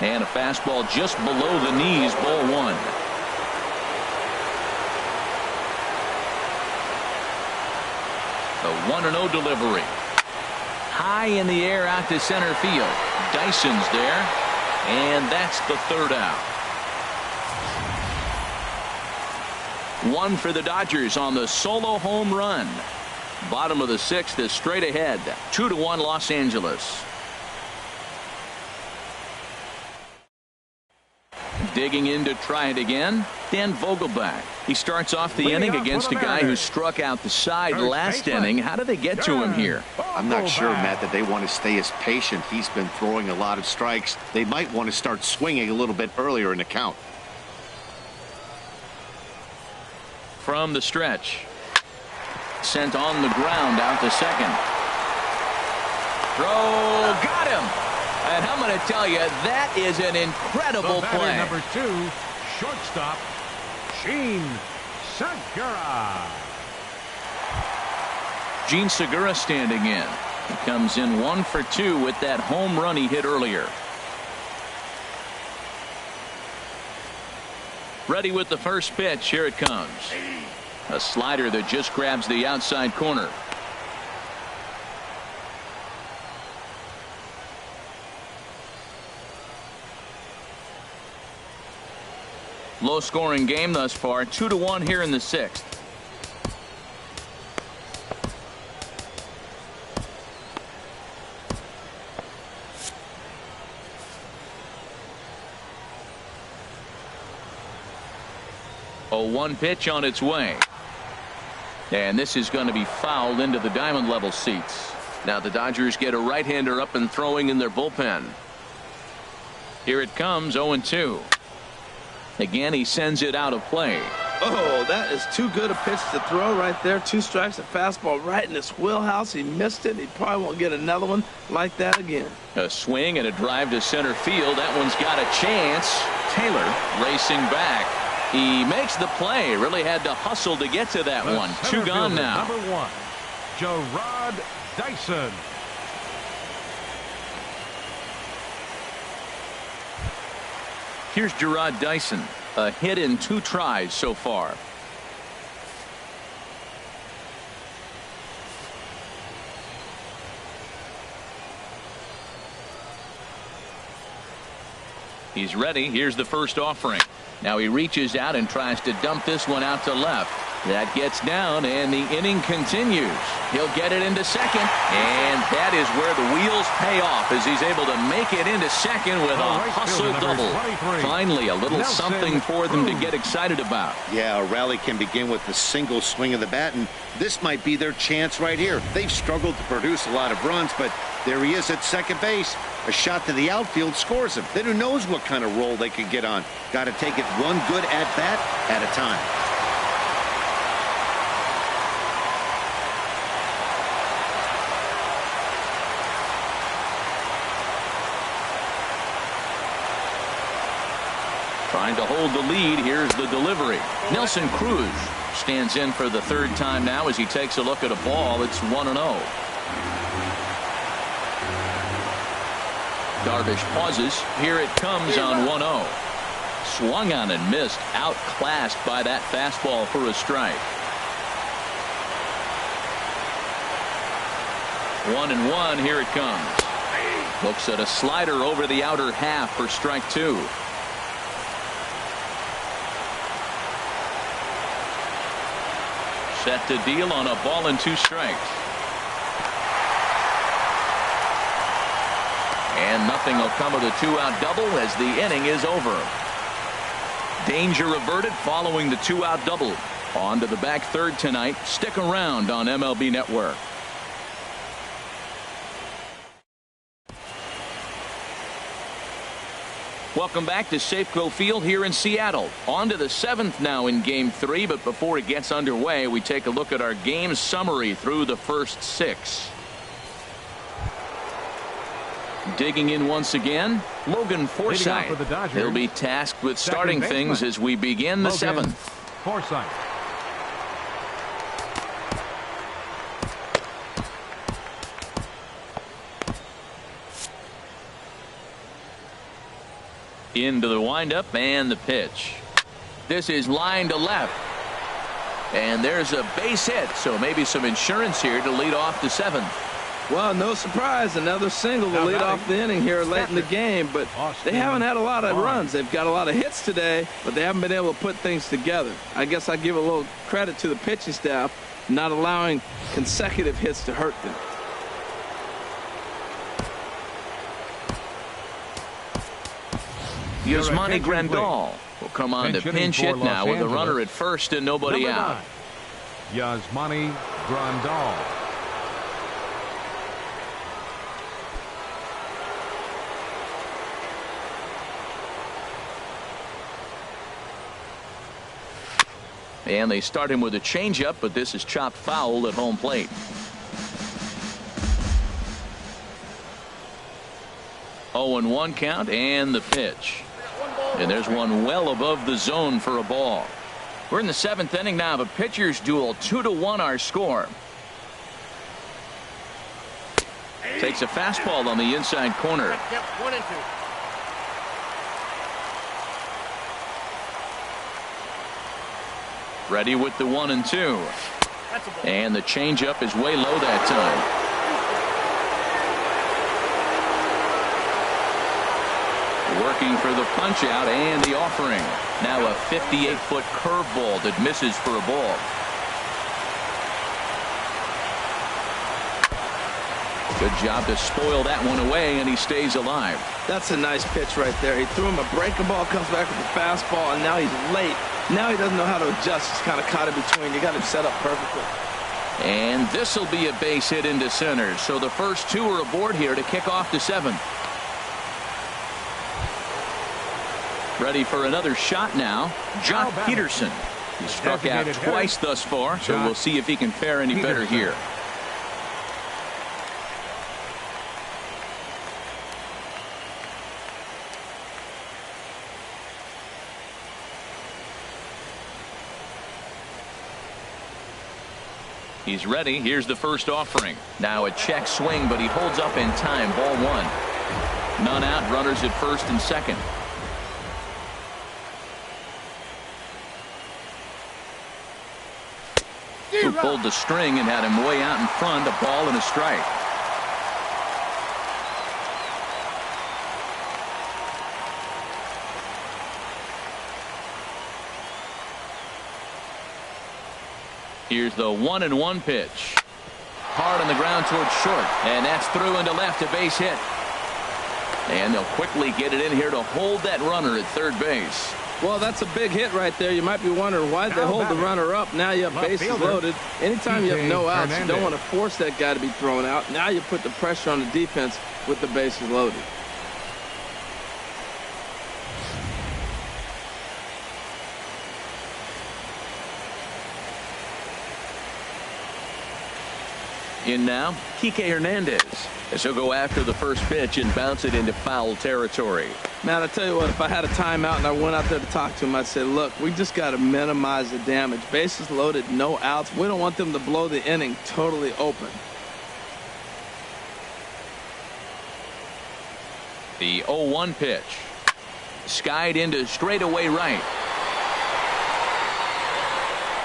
And a fastball just below the knees, ball 1. The 1-0 delivery. High in the air out to center field. Dyson's there, and that's the 3rd out. 1 for the Dodgers on the solo home run. Bottom of the 6th is straight ahead. 2-1 Los Angeles. Digging in to try it again, Dan Vogelback. He starts off the inning against a guy who struck out the side last inning. How do they get to him here? I'm not sure, Matt, that they want to stay as patient. He's been throwing a lot of strikes. They might want to start swinging a little bit earlier in the count. From the stretch. Sent on the ground out to second. Throw, got him. And I'm going to tell you, that is an incredible play. Number 2, shortstop, Gene Segura. Gene Segura standing in. He comes in 1 for 2 with that home run he hit earlier. Ready with the first pitch. Here it comes. A slider that just grabs the outside corner. Low scoring game thus far. 2-1 here in the 6th. A 1 pitch on its way. And this is going to be fouled into the diamond level seats. Now the Dodgers get a right-hander up and throwing in their bullpen. Here it comes, 0-2. Again, he sends it out of play. Oh, that is too good a pitch to throw right there. 2 strikes, a fastball right in his wheelhouse. He missed it. He probably won't get another one like that again. A swing and a drive to center field. That one's got a chance. Taylor racing back. He makes the play. Really had to hustle to get to that one. 2 gone now. Number 1, Gerard Dyson. Here's Gerard Dyson. A hit in 2 tries so far. He's ready. Here's the first offering. Now he reaches out and tries to dump this one out to left. That gets down, and the inning continues. He'll get it into second, and that is where the wheels pay off as he's able to make it into second with a hustle double. Finally, a little something for them to get excited about. Yeah, a rally can begin with a single swing of the bat, and this might be their chance right here. They've struggled to produce a lot of runs, but there he is at second base. A shot to the outfield scores him. Then who knows what kind of roll they could get on. Got to take it one good at-bat at a time. Trying to hold the lead. Here's the delivery. Nelson Cruz stands in for the third time now as he takes a look at a ball. It's 1-0. Darvish pauses. Here it comes on 1-0. Swung on and missed. Outclassed by that fastball for a strike. 1-1. Here it comes. Looks at a slider over the outer half for strike 2. Set to deal on a ball and 2 strikes. And nothing will come of the 2-out double as the inning is over. Danger averted following the 2-out double. On to the back third tonight. Stick around on MLB Network. Welcome back to Safeco Field here in Seattle. On to the 7th now in Game 3, but before it gets underway, we take a look at our game summary through the first 6. Digging in once again, Logan Forsythe. He'll be tasked with starting things as we begin the 7th. Forsythe. Into the windup and the pitch. This is line to left. And there's a base hit, so maybe some insurance here to lead off the 7th. Well, no surprise, another single to lead off the inning here late in the game, but they haven't had a lot of runs. They've got a lot of hits today, but they haven't been able to put things together. I guess I give a little credit to the pitching staff not allowing consecutive hits to hurt them. Yasmani Grandal will come on to pinch hit now with a runner at first and nobody out. Yasmani Grandal. And they start him with a changeup, but this is chopped foul at home plate. 0-1 count and the pitch. And there's one well above the zone for a ball. We're in the 7th inning now of a pitcher's duel. 2-1 our score. Takes a fastball on the inside corner. Yep, 1-2. Ready with the 1-2. And the changeup is way low that time. Working for the punch out and the offering. Now a 58-foot curveball that misses for a ball. Good job to spoil that one away, and he stays alive. That's a nice pitch right there. He threw him a breaking ball, comes back with a fastball, and now he's late. Now he doesn't know how to adjust. He's kind of caught in between. You got him set up perfectly. And this will be a base hit into center. So the first 2 are aboard here to kick off the 7th. Ready for another shot now. Jock Peterson. He struck out twice thus far, so we'll see if he can fare any better here. He's ready. Here's the first offering. Now a check swing, but he holds up in time. Ball 1. None out. Runners at first and second. Who pulled the string and had him way out in front. A ball and a strike. Here's the 1-1 pitch. Hard on the ground towards short, and that's through into left, a base hit. And they'll quickly get it in here to hold that runner at third base. Well, that's a big hit right there. You might be wondering why they hold the runner up. Now you have bases loaded. Anytime you have no outs, you don't want to force that guy to be thrown out. Now you put the pressure on the defense with the bases loaded. In now, Kike Hernandez, as he'll go after the first pitch and bounce it into foul territory. Man, I tell you what, if I had a timeout and I went out there to talk to him, I'd say, look, we just got to minimize the damage. Bases loaded, no outs. We don't want them to blow the inning totally open. The 0-1 pitch. Skied into straightaway right.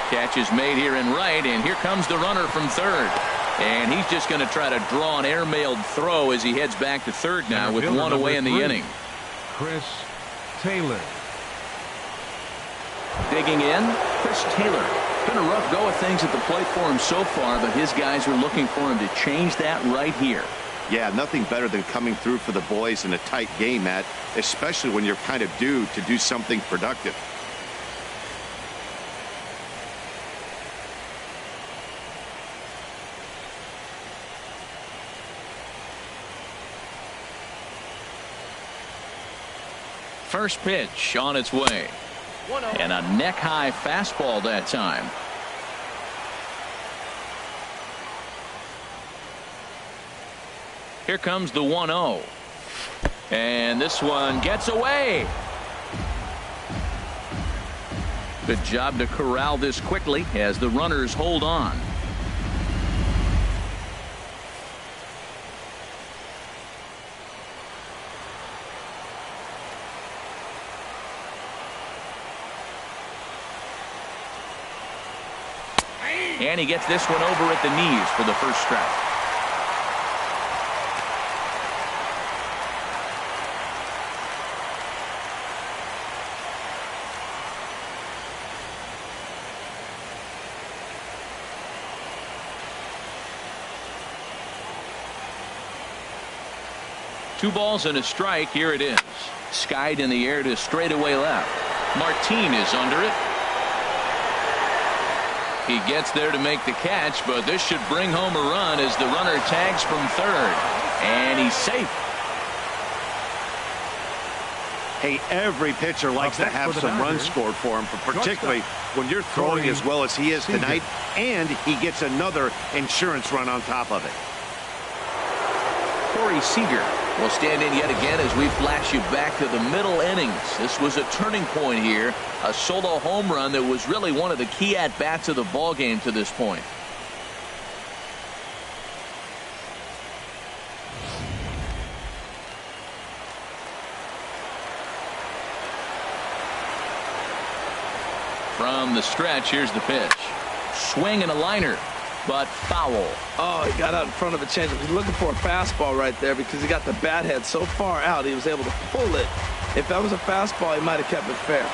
Catch is made here in right, and here comes the runner from third. And he's just going to try to draw an airmailed throw as he heads back to third now with one away in the inning. Chris Taylor. Digging in, Chris Taylor. Been a rough go of things at the plate for him so far, but his guys are looking for him to change that right here. Yeah, nothing better than coming through for the boys in a tight game, Matt, especially when you're kind of due to do something productive. First pitch on its way. And a neck-high fastball that time. Here comes the 1-0. And this one gets away. Good job to corral this quickly as the runners hold on. And he gets this one over at the knees for the first strike. Two balls and a strike. Here it is. Skied in the air to straightaway left. Martin is under it. He gets there to make the catch, but this should bring home a run as the runner tags from third. And he's safe. Hey, every pitcher likes to have some runs scored for him, but particularly when you're throwing as well as he is tonight, and he gets another insurance run on top of it. Corey Seager will stand in yet again as we flash you back to the middle innings. This was a turning point here. A solo home run that was really one of the key at-bats of the ball game to this point. From the stretch, here's the pitch. Swing and a liner, but foul. Oh, he got out in front of a changeup. He's looking for a fastball right there because he got the bat head so far out he was able to pull it. If that was a fastball, he might have kept it fair.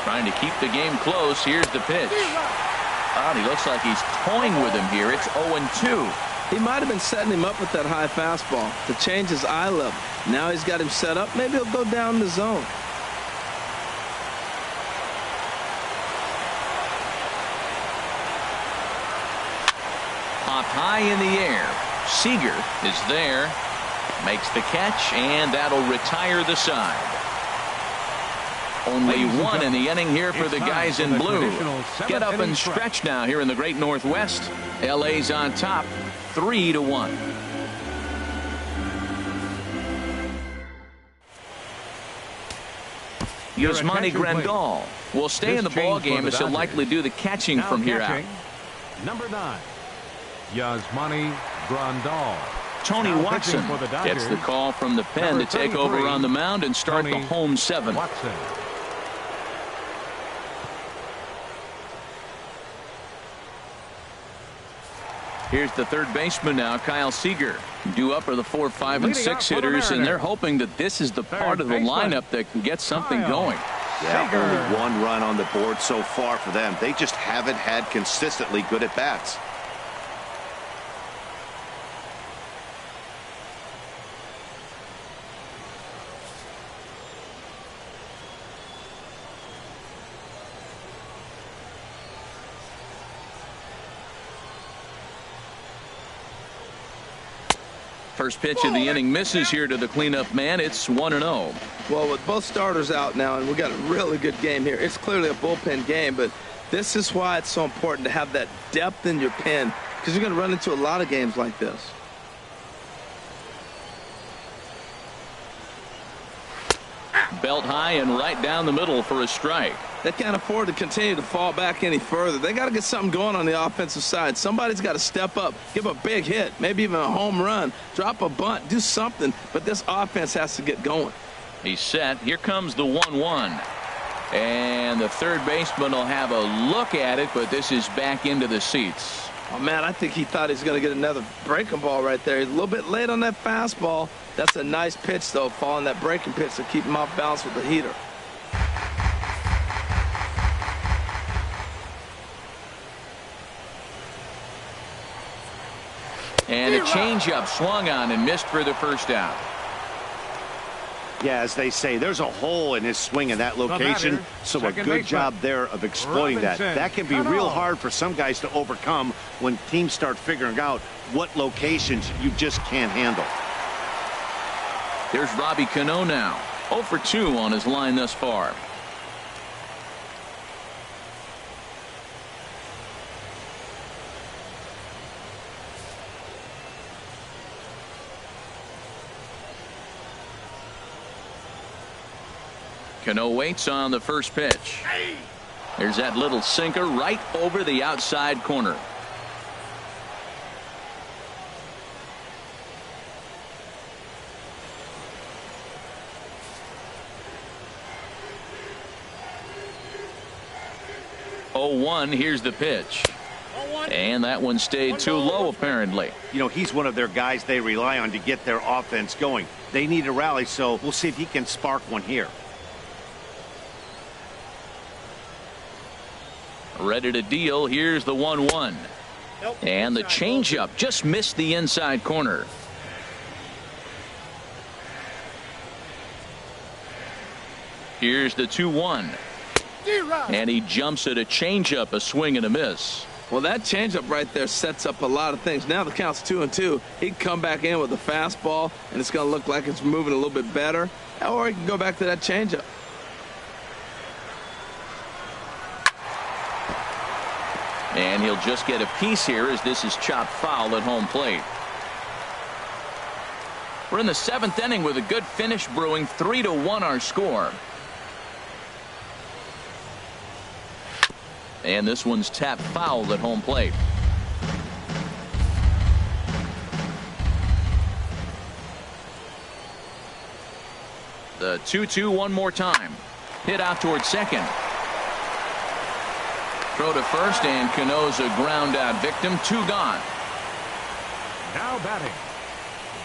Trying to keep the game close. Here's the pitch. Oh, he looks like he's toying with him here. It's 0-2. He might have been setting him up with that high fastball to change his eye level. Now he's got him set up. Maybe he'll go down the zone. Popped high in the air. Seager is there. Makes the catch, and that'll retire the side. Only one in the inning here for the guys in blue. Get up and stretch now here in the great Northwest. LA's on top, 3-1. Yasmani Grandal will stay in the ball game as he'll likely do the catching from here out. Number 9, Yasmani Grandal. Tony Watson gets the call from the pen to take over on the mound and start the home 7. Watson. Here's the third baseman now, Kyle Seager. Due up are the 4, 5, and 6 hitters, and they're hoping that this is the part of the lineup that can get something going. Yeah, only one run on the board so far for them. They just haven't had consistently good at bats. First pitch of the inning misses here to the cleanup man. It's 1-0. Well, with both starters out now, and we got a really good game here. It's clearly a bullpen game, but this is why it's so important to have that depth in your pen, because you're going to run into a lot of games like this. belt high and right down the middle for a strike. They can't afford to continue to fall back any further. They got to get something going on the offensive side. Somebody's got to step up, give a big hit, maybe even a home run, drop a bunt, do something. But this offense has to get going. He's set. Here comes the 1-1. And the third baseman will have a look at it, but this is back into the seats. Oh, man, I think he thought he was going to get another breaking ball right there. He's a little bit late on that fastball. That's a nice pitch, though, following that breaking pitch to keep him off balance with the heater. And a changeup swung on and missed for the first out. Yeah, as they say, there's a hole in his swing in that location, so a good job there of exploiting that. That can be real hard for some guys to overcome when teams start figuring out what locations you just can't handle. There's Robbie Cano now. 0 for 2 on his line thus far. Cano waits on the first pitch. There's that little sinker right over the outside corner. Here's the pitch. And that one stayed too low, apparently. You know, he's one of their guys they rely on to get their offense going. They need a rally, so we'll see if he can spark one here. Ready to deal. Here's the 1-1. And the changeup just missed the inside corner. Here's the 2-1. And he jumps at a changeup, a swing and a miss. Well, that changeup right there sets up a lot of things. Now the count's 2-2. He can come back in with a fastball, and it's going to look like it's moving a little bit better. Or he can go back to that changeup. And he'll just get a piece here as this is chopped foul at home plate. We're in the 7th inning with a good finish brewing. 3-1 our score. And this one's tapped foul at home plate. The 2-2 one more time. Hit out towards second. Throw to first, and Cano's a ground out victim. 2 gone. Now batting,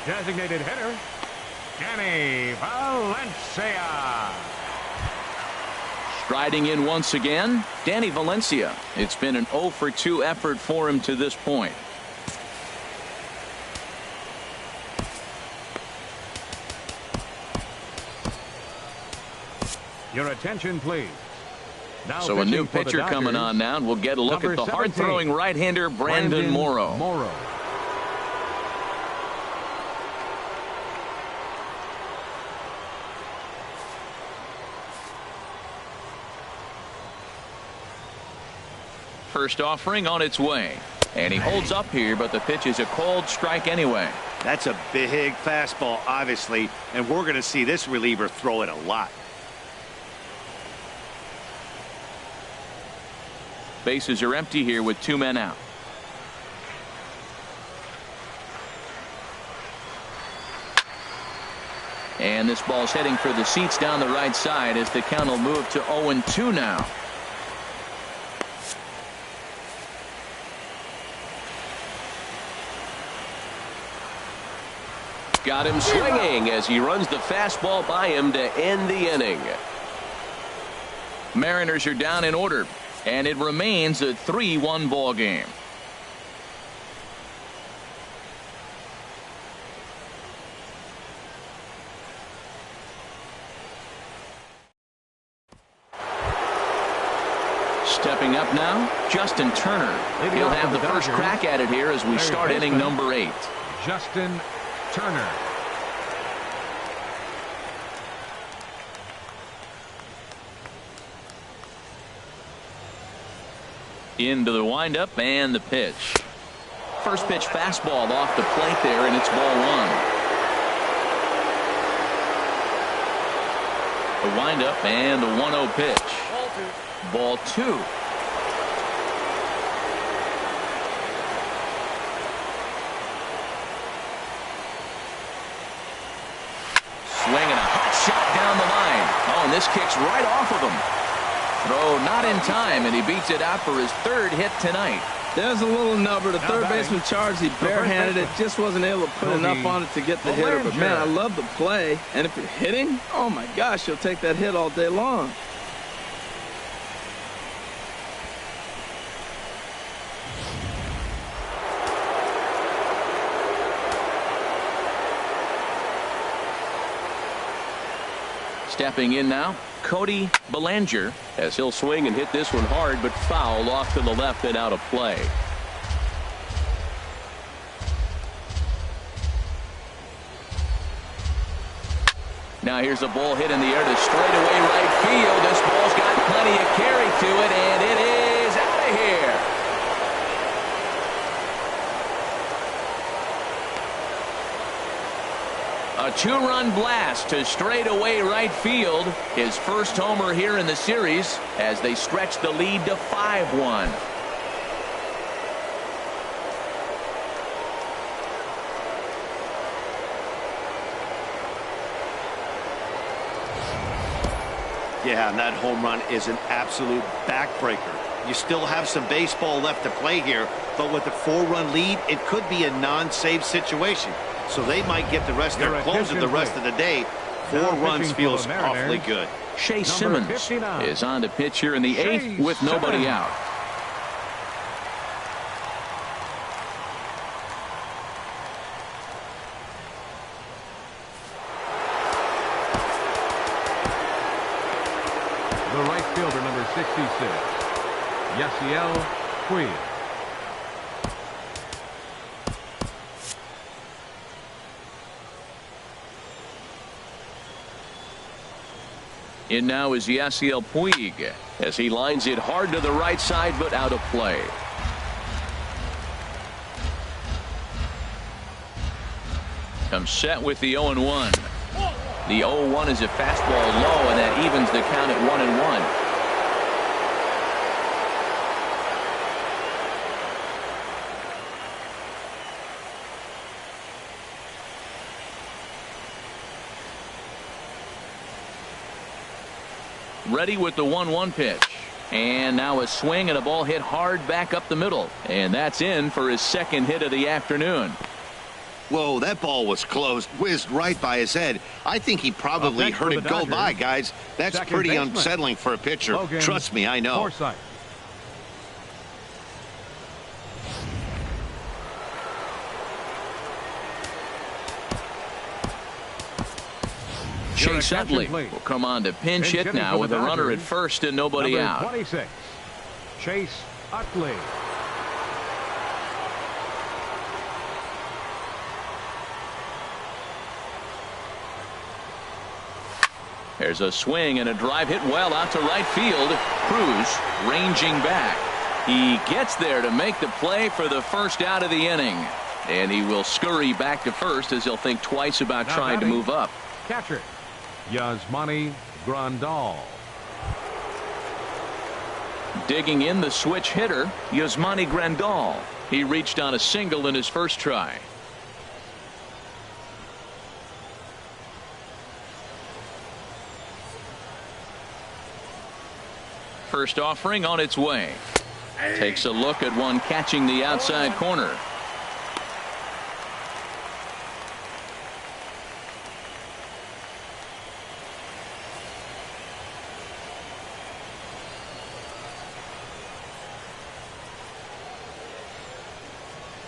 designated hitter, Danny Valencia. Striding in once again, Danny Valencia. It's been an 0 for 2 effort for him to this point. Your attention, please. Now so a new pitcher coming on now, and we'll get a look at the hard-throwing right-hander Brandon Morrow. First offering on its way, and he holds up here, but the pitch is a called strike anyway. That's a big fastball, obviously, and we're going to see this reliever throw it a lot. Bases are empty here with 2 men out. And this ball's heading for the seats down the right side as the count will move to 0-2 now. Got him swinging as he runs the fastball by him to end the inning. Mariners are down in order, and it remains a 3-1 ball game. Stepping up now, Justin Turner. He'll have the first crack at it here as we start inning number 8. Justin Turner. Into the windup and the pitch. First pitch fastball off the plate there, and it's ball 1. The windup and the 1-0 pitch. Ball 2. Swing and a hot shot down the line. Oh, and this kicks right off of him. Throw not in time, and he beats it out for his 3rd hit tonight. There's a little number. The third baseman charged. He barehanded it. Just wasn't able to put enough on it to get the hitter. But, man, I love the play. And if you're hitting, oh, my gosh, you'll take that hit all day long. Stepping in now, Cody Bellinger, as he'll swing and hit this one hard, but foul off to the left and out of play. Now here's a ball hit in the air to straightaway right field. This ball's got plenty of carry to it, and it is out of here. A 2-run blast to straightaway right field. His first homer here in the series as they stretch the lead to 5-1. Yeah, and that home run is an absolute backbreaker. You still have some baseball left to play here, but with a 4-run lead, it could be a non-save situation. So they might get the rest of their closer the rest of the day. 4 runs feels awfully good. Shea Simmons is on to pitch here in the 8th with nobody out. The right fielder, number 66, Yasiel Puig. In now is Yasiel Puig as he lines it hard to the right side, but out of play. Comes set with the 0-1. The 0-1 is a fastball low, and that evens the count at 1-1. Ready with the 1-1 pitch. And now a swing and a ball hit hard back up the middle. And that's in for his 2nd hit of the afternoon. Whoa, that ball was close, whizzed right by his head. I think he probably heard it go by, guys. That's pretty unsettling for a pitcher. Trust me, I know. Chase Utley will come on to pinch hit now with a runner at first and nobody out. 26, Chase Utley. There's a swing and a drive hit well out to right field. Cruz ranging back. He gets there to make the play for the first out of the inning. And he will scurry back to first as he'll think twice about trying to move up. Catcher, Yasmani Grandal. Digging in the switch hitter, Yasmani Grandal. He reached on a single in his first try. First offering on its way. Takes a look at one catching the outside corner.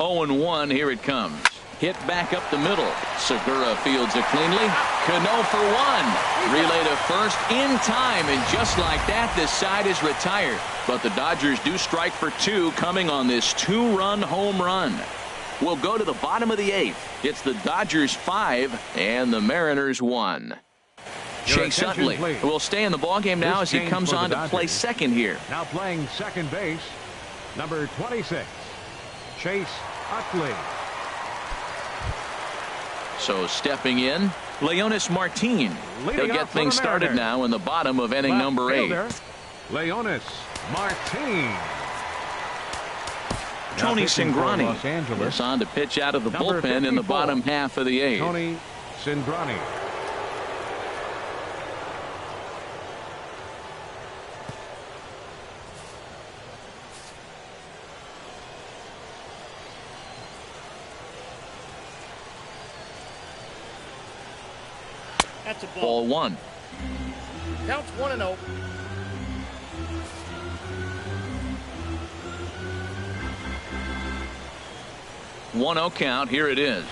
Oh, and 1, here it comes. Hit back up the middle. Segura fields it cleanly. Cano for 1. Relay to first in time, and just like that, this side is retired. But the Dodgers do strike for 2 coming on this 2-run home run. We'll go to the bottom of the 8th. It's the Dodgers 5 and the Mariners 1. Chase Utley will stay in the ballgame now as he comes on to play second here. Now playing second base, number 26, Chase Utley. So stepping in, Leonis Martin. He'll Leading get off for things the started Mariners. now in the bottom of inning Left number 8. fielder, Leonis Martin. Tony pitching for Cingrani Los Angeles. is on to pitch out of the Number bullpen in the 54, bottom half of the 8th. Tony Cingrani. That's a Ball 1. Counts 1-0. One 0 count. Here it is.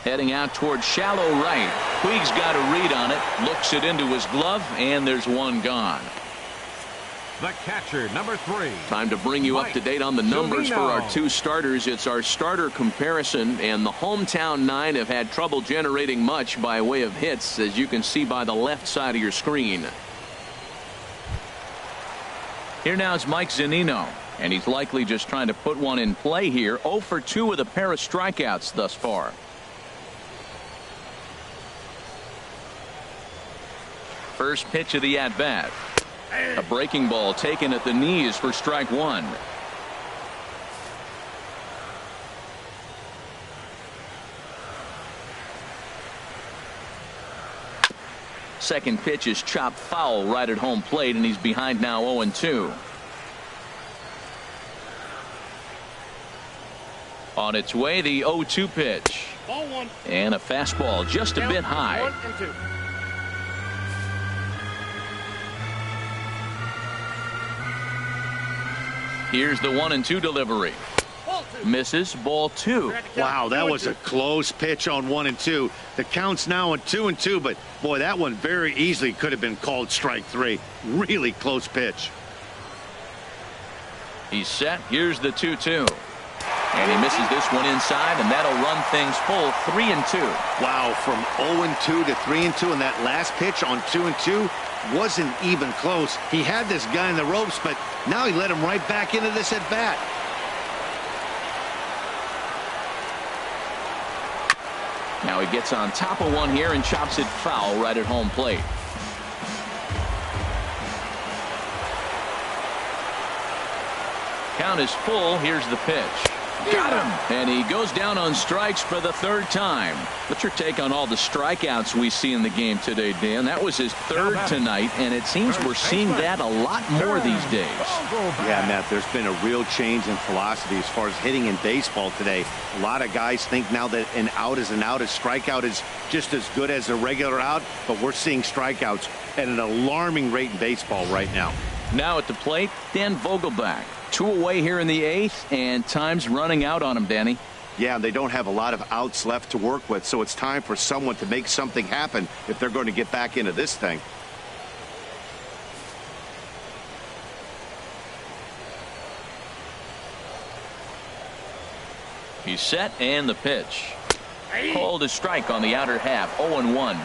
Heading out towards shallow right. Puig's got a read on it. Looks it into his glove, and there's one gone. The catcher, number 3. Time to bring you up to date on the numbers for our Zunino. 2 starters. It's our starter comparison, and the hometown 9 have had trouble generating much by way of hits, as you can see by the left side of your screen. Here now is Mike Zunino, and he's likely just trying to put one in play here. 0 for 2 with a pair of strikeouts thus far. First pitch of the at-bat. A breaking ball taken at the knees for strike 1. Second pitch is chopped foul right at home plate, and he's behind now 0-2. On its way, the 0-2 pitch. Ball 1. And a fastball just a Count bit high. 1-2. Here's the 1-2 delivery. Ball 2. Misses. Ball 2. Wow, that was a close pitch on 1 and 2. The count's now on 2 and 2, but boy, that one very easily could have been called strike 3. Really close pitch. He's set. Here's the 2-2. And he misses this one inside, and that'll run things full 3-2. Wow, from 0 and 2 to 3 and 2, and that last pitch on 2 and 2 wasn't even close. He had this guy in the ropes, but now he let him right back into this at bat. Now he gets on top of one here and chops it foul right at home plate. Count is full. Here's the pitch. Got him. And he goes down on strikes for the 3rd time. What's your take on all the strikeouts we see in the game today, Dan? That was his 3rd tonight, and it seems we're seeing that a lot more these days. Yeah, Matt, there's been a real change in philosophy as far as hitting in baseball today. A lot of guys think now that an out is an out. A strikeout is just as good as a regular out, but we're seeing strikeouts at an alarming rate in baseball right now. Now at the plate, Dan Vogelbach. 2 away here in the 8th, and time's running out on him, Danny. Yeah, they don't have a lot of outs left to work with, so it's time for someone to make something happen if they're going to get back into this thing. He's set, and the pitch. Called a strike on the outer half. 0-1.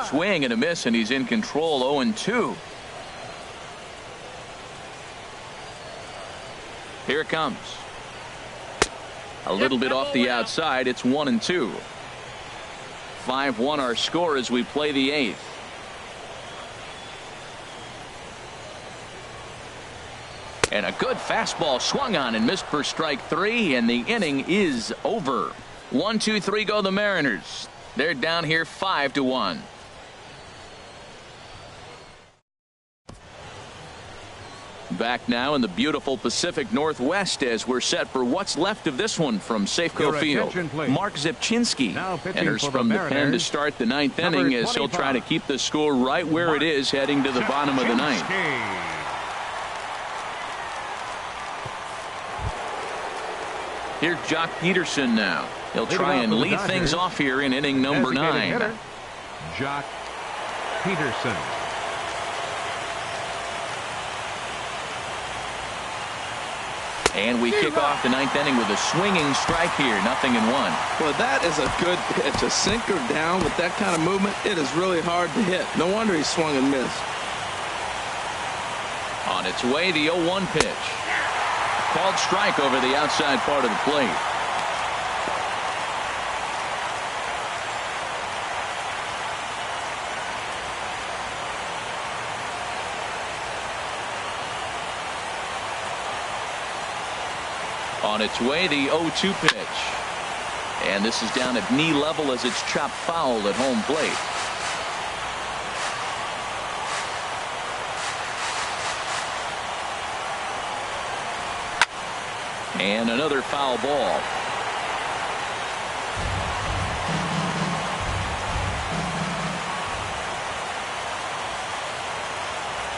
Swing and a miss, and he's in control. 0-2. Here it comes. A little bit off the outside. It's 1-2. 5-1 our score as we play the 8th. And a good fastball swung on and missed for strike 3, and the inning is over. 1-2-3 go the Mariners. They're down here 5-1. Back now in the beautiful Pacific Northwest as we're set for what's left of this one from Safeco Your Field. attention, please. Mark Zepchinski Now pitching enters for the from the pen to Mariners, start the 9th number inning as he'll 25. try to keep the score right where it is heading to the bottom of the 9th. Zepchinski. Here's Jock Peterson now. He'll Leading try off and for the lead things Dodgers, off here in inning number Designated 9. hitter, Jock Peterson. And we kick off the 9th inning with a swinging strike here. 0-1. Well, that is a good pitch. A sinker down with that kind of movement, it is really hard to hit. No wonder he swung and missed. On its way, the 0-1 pitch. Called strike over the outside part of the plate. On its way, the 0-2 pitch. And this is down at knee level as it's chopped foul at home plate. And another foul ball.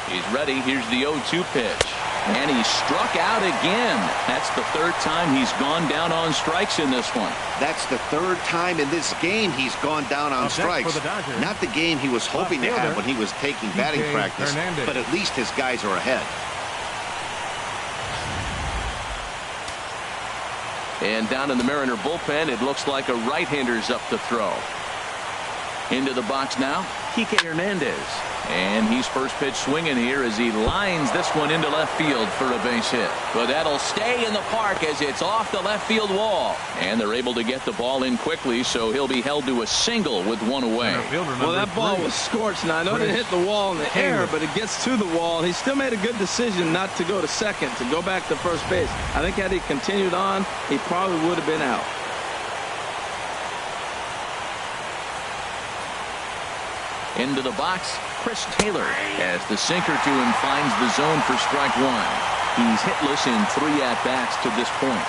He's ready. Here's the 0-2 pitch. And he struck out again. That's the third time he's gone down on strikes in this one. That's the third time in this game he's gone down on strikes. Not the game he was hoping to have when he was taking batting practice, but at least his guys are ahead. And down in the Mariner bullpen, it looks like a right-hander's up to throw. Into the box now, Kike Hernandez. And he's first pitch swinging here as he lines this one into left field for a base hit. But that'll stay in the park as it's off the left field wall. And they're able to get the ball in quickly, so he'll be held to a single with one away. Well, that ball was scorched. Now, I know it hit the wall in the air, but it gets to the wall. He still made a good decision not to go to second, to go back to first base. I think had he continued on, he probably would have been out. Into the box, Chris Taylor as the sinker to him finds the zone for strike one. He's hitless in 3 at-bats to this point.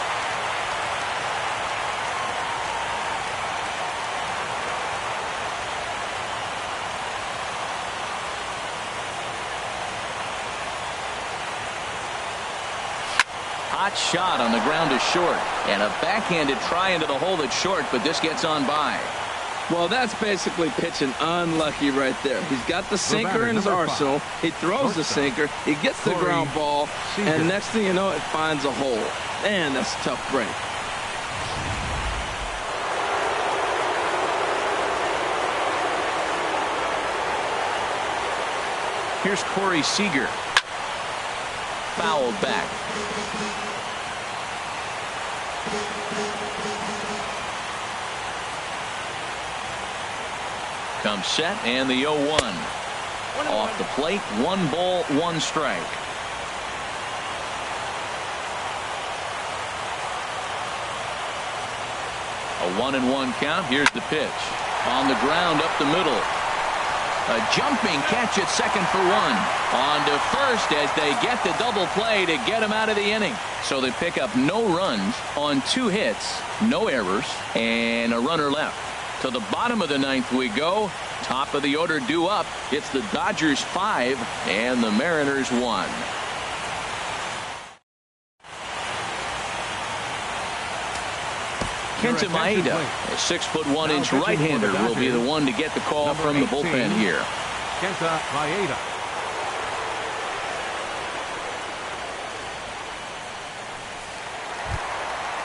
Hot shot on the ground to short, and a backhanded try into the hole that's short, but this gets on by. Well, that's basically pitching unlucky right there. He's got the sinker in his arsenal. He throws the sinker. He gets the ground ball. And next thing you know, it finds a hole. Man, that's a tough break. Here's Corey Seager. Fouled back. Comes set, and the 0-1. Off the plate, 1 ball, 1 strike. A 1-1 count. Here's the pitch. On the ground, up the middle. A jumping catch at second for 1. On to first as they get the double play to get him out of the inning. So they pick up no runs on 2 hits, no errors, and a runner left. To the bottom of the 9th we go. Top of the order due up. It's the Dodgers 5 and the Mariners 1. Kenta Maeda, a 6'1" right-hander, will be the one to get the call from the bullpen here. Kenta Maeda.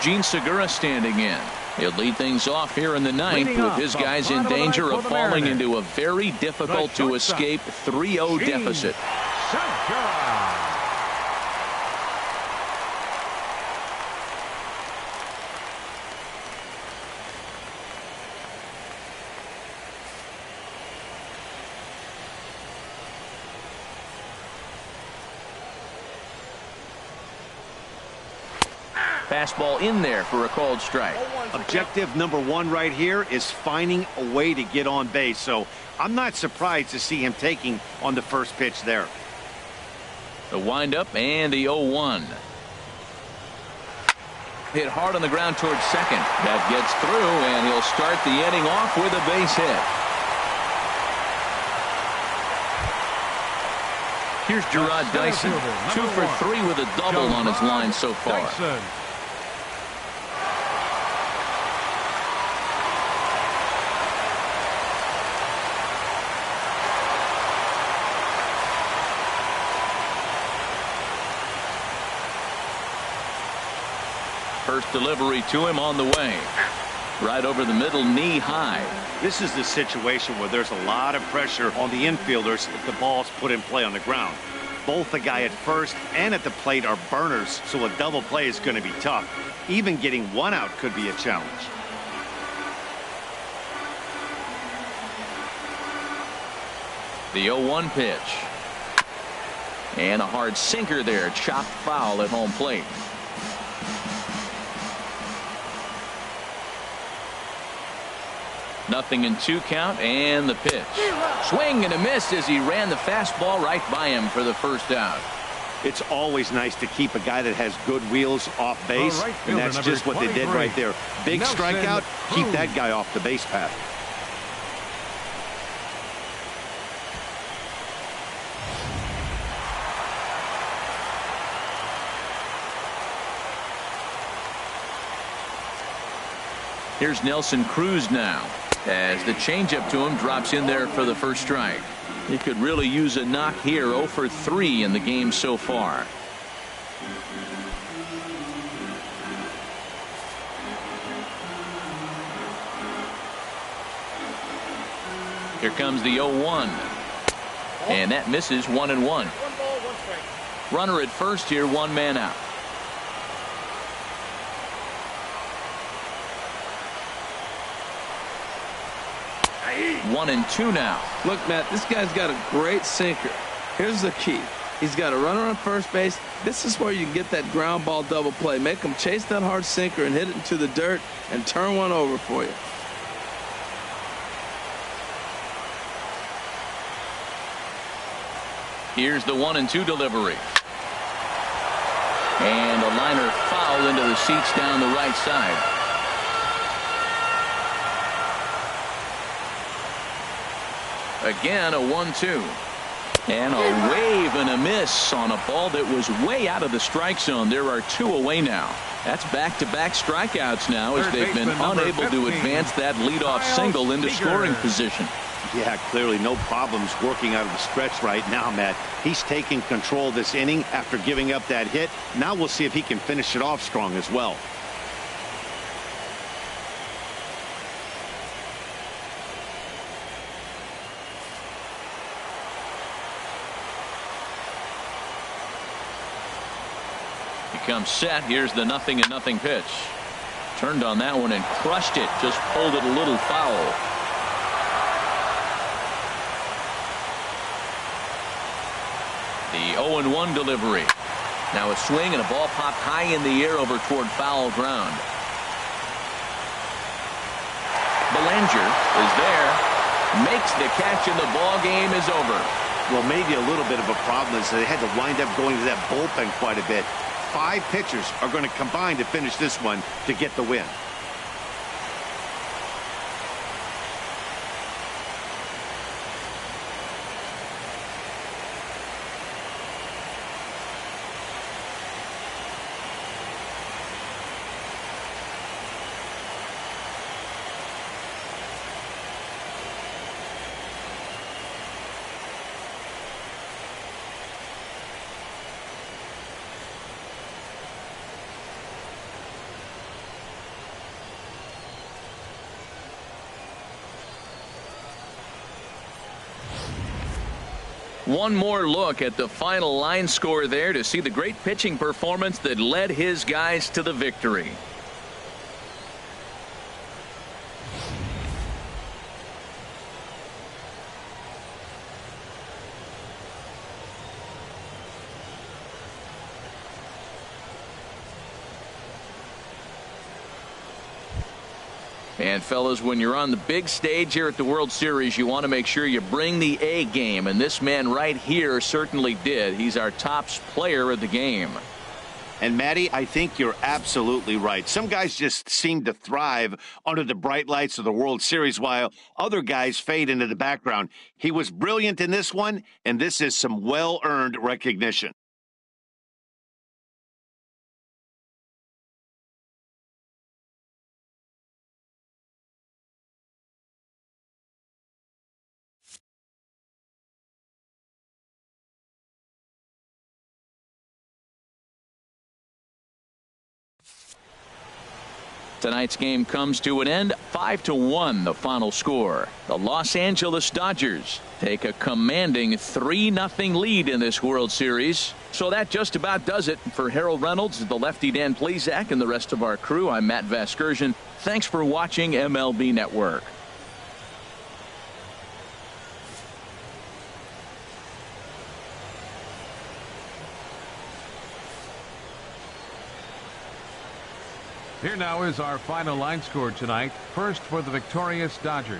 Gene Segura standing in. He'll lead things off here in the 9th with his guys in danger of falling into a very difficult to escape 3-0 deficit. Fastball in there for a called strike. Objective number 1 right here is finding a way to get on base. So I'm not surprised to see him taking on the first pitch there. The windup and the 0-1. Hit hard on the ground towards second. That gets through, and he'll start the inning off with a base hit. Here's Gerard Dyson. 2 for 3 with a double on his line so far. First delivery to him on the way. Right over the middle, knee high. This is the situation where there's a lot of pressure on the infielders if the ball's put in play on the ground. Both the guy at first and at the plate are burners, so a double play is going to be tough. Even getting one out could be a challenge. The 0-1 pitch. And a hard sinker there, chopped foul at home plate. Nothing in 2 count, and the pitch. Swing and a miss as he ran the fastball right by him for the first out. It's always nice to keep a guy that has good wheels off base, and that's just what they did right there. Big strikeout, keep that guy off the base path. Here's Nelson Cruz now, as the changeup to him drops in there for the first strike. He could really use a knock here. 0 for 3 in the game so far. Here comes the 0-1. And that misses. 1-1. 1 ball, 1 strike. Runner at first here, 1 man out. One and 2 now. Look, Matt, this guy's got a great sinker. Here's the key. He's got a runner on first base. This is where you can get that ground ball double play. Make him chase that hard sinker and hit it into the dirt and turn one over for you. Here's the 1-2 delivery. And a liner foul into the seats down the right side. Again, a 1-2. And a wave and a miss on a ball that was way out of the strike zone. There are 2 away now. That's back-to-back strikeouts now as they've been unable to advance that leadoff single into scoring position. Yeah, clearly no problems working out of the stretch right now, Matt. He's taking control of this inning after giving up that hit. Now we'll see if he can finish it off strong as well. Comes set. Here's the 0-0 pitch. Turned on that one and crushed it. Just pulled it a little foul. The 0-1 delivery. Now a swing and a ball popped high in the air over toward foul ground. Belanger is there. Makes the catch and the ball game is over. Well, maybe a little bit of a problem is they had to wind up going to that bullpen quite a bit. 5 pitchers are going to combine to finish this one to get the win. One more look at the final line score there to see the great pitching performance that led his guys to the victory. And fellas, when you're on the big stage here at the World Series, you want to make sure you bring the A game, and this man right here certainly did. He's our top player of the game. And Matty, I think you're absolutely right. Some guys just seem to thrive under the bright lights of the World Series while other guys fade into the background. He was brilliant in this one, and this is some well-earned recognition. Tonight's game comes to an end 5-1 the final score. The Los Angeles Dodgers take a commanding 3-0 lead in this World Series. So that just about does it. For Harold Reynolds, the lefty Dan Plesac, and the rest of our crew, I'm Matt Vasgersian. Thanks for watching MLB Network. Here now is our final line score tonight. First for the victorious Dodgers.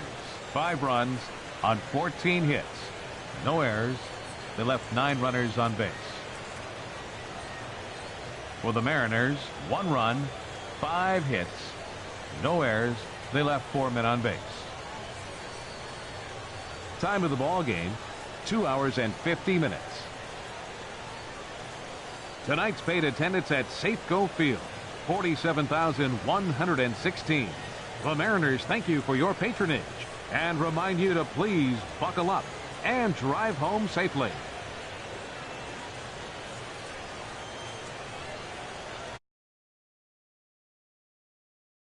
5 runs on 14 hits. No errors. They left 9 runners on base. For the Mariners, 1 run, 5 hits. No errors. They left 4 men on base. Time of the ball game, 2 hours and 50 minutes. Tonight's paid attendance at Safeco Field, 47,116. The Mariners thank you for your patronage and remind you to please buckle up and drive home safely.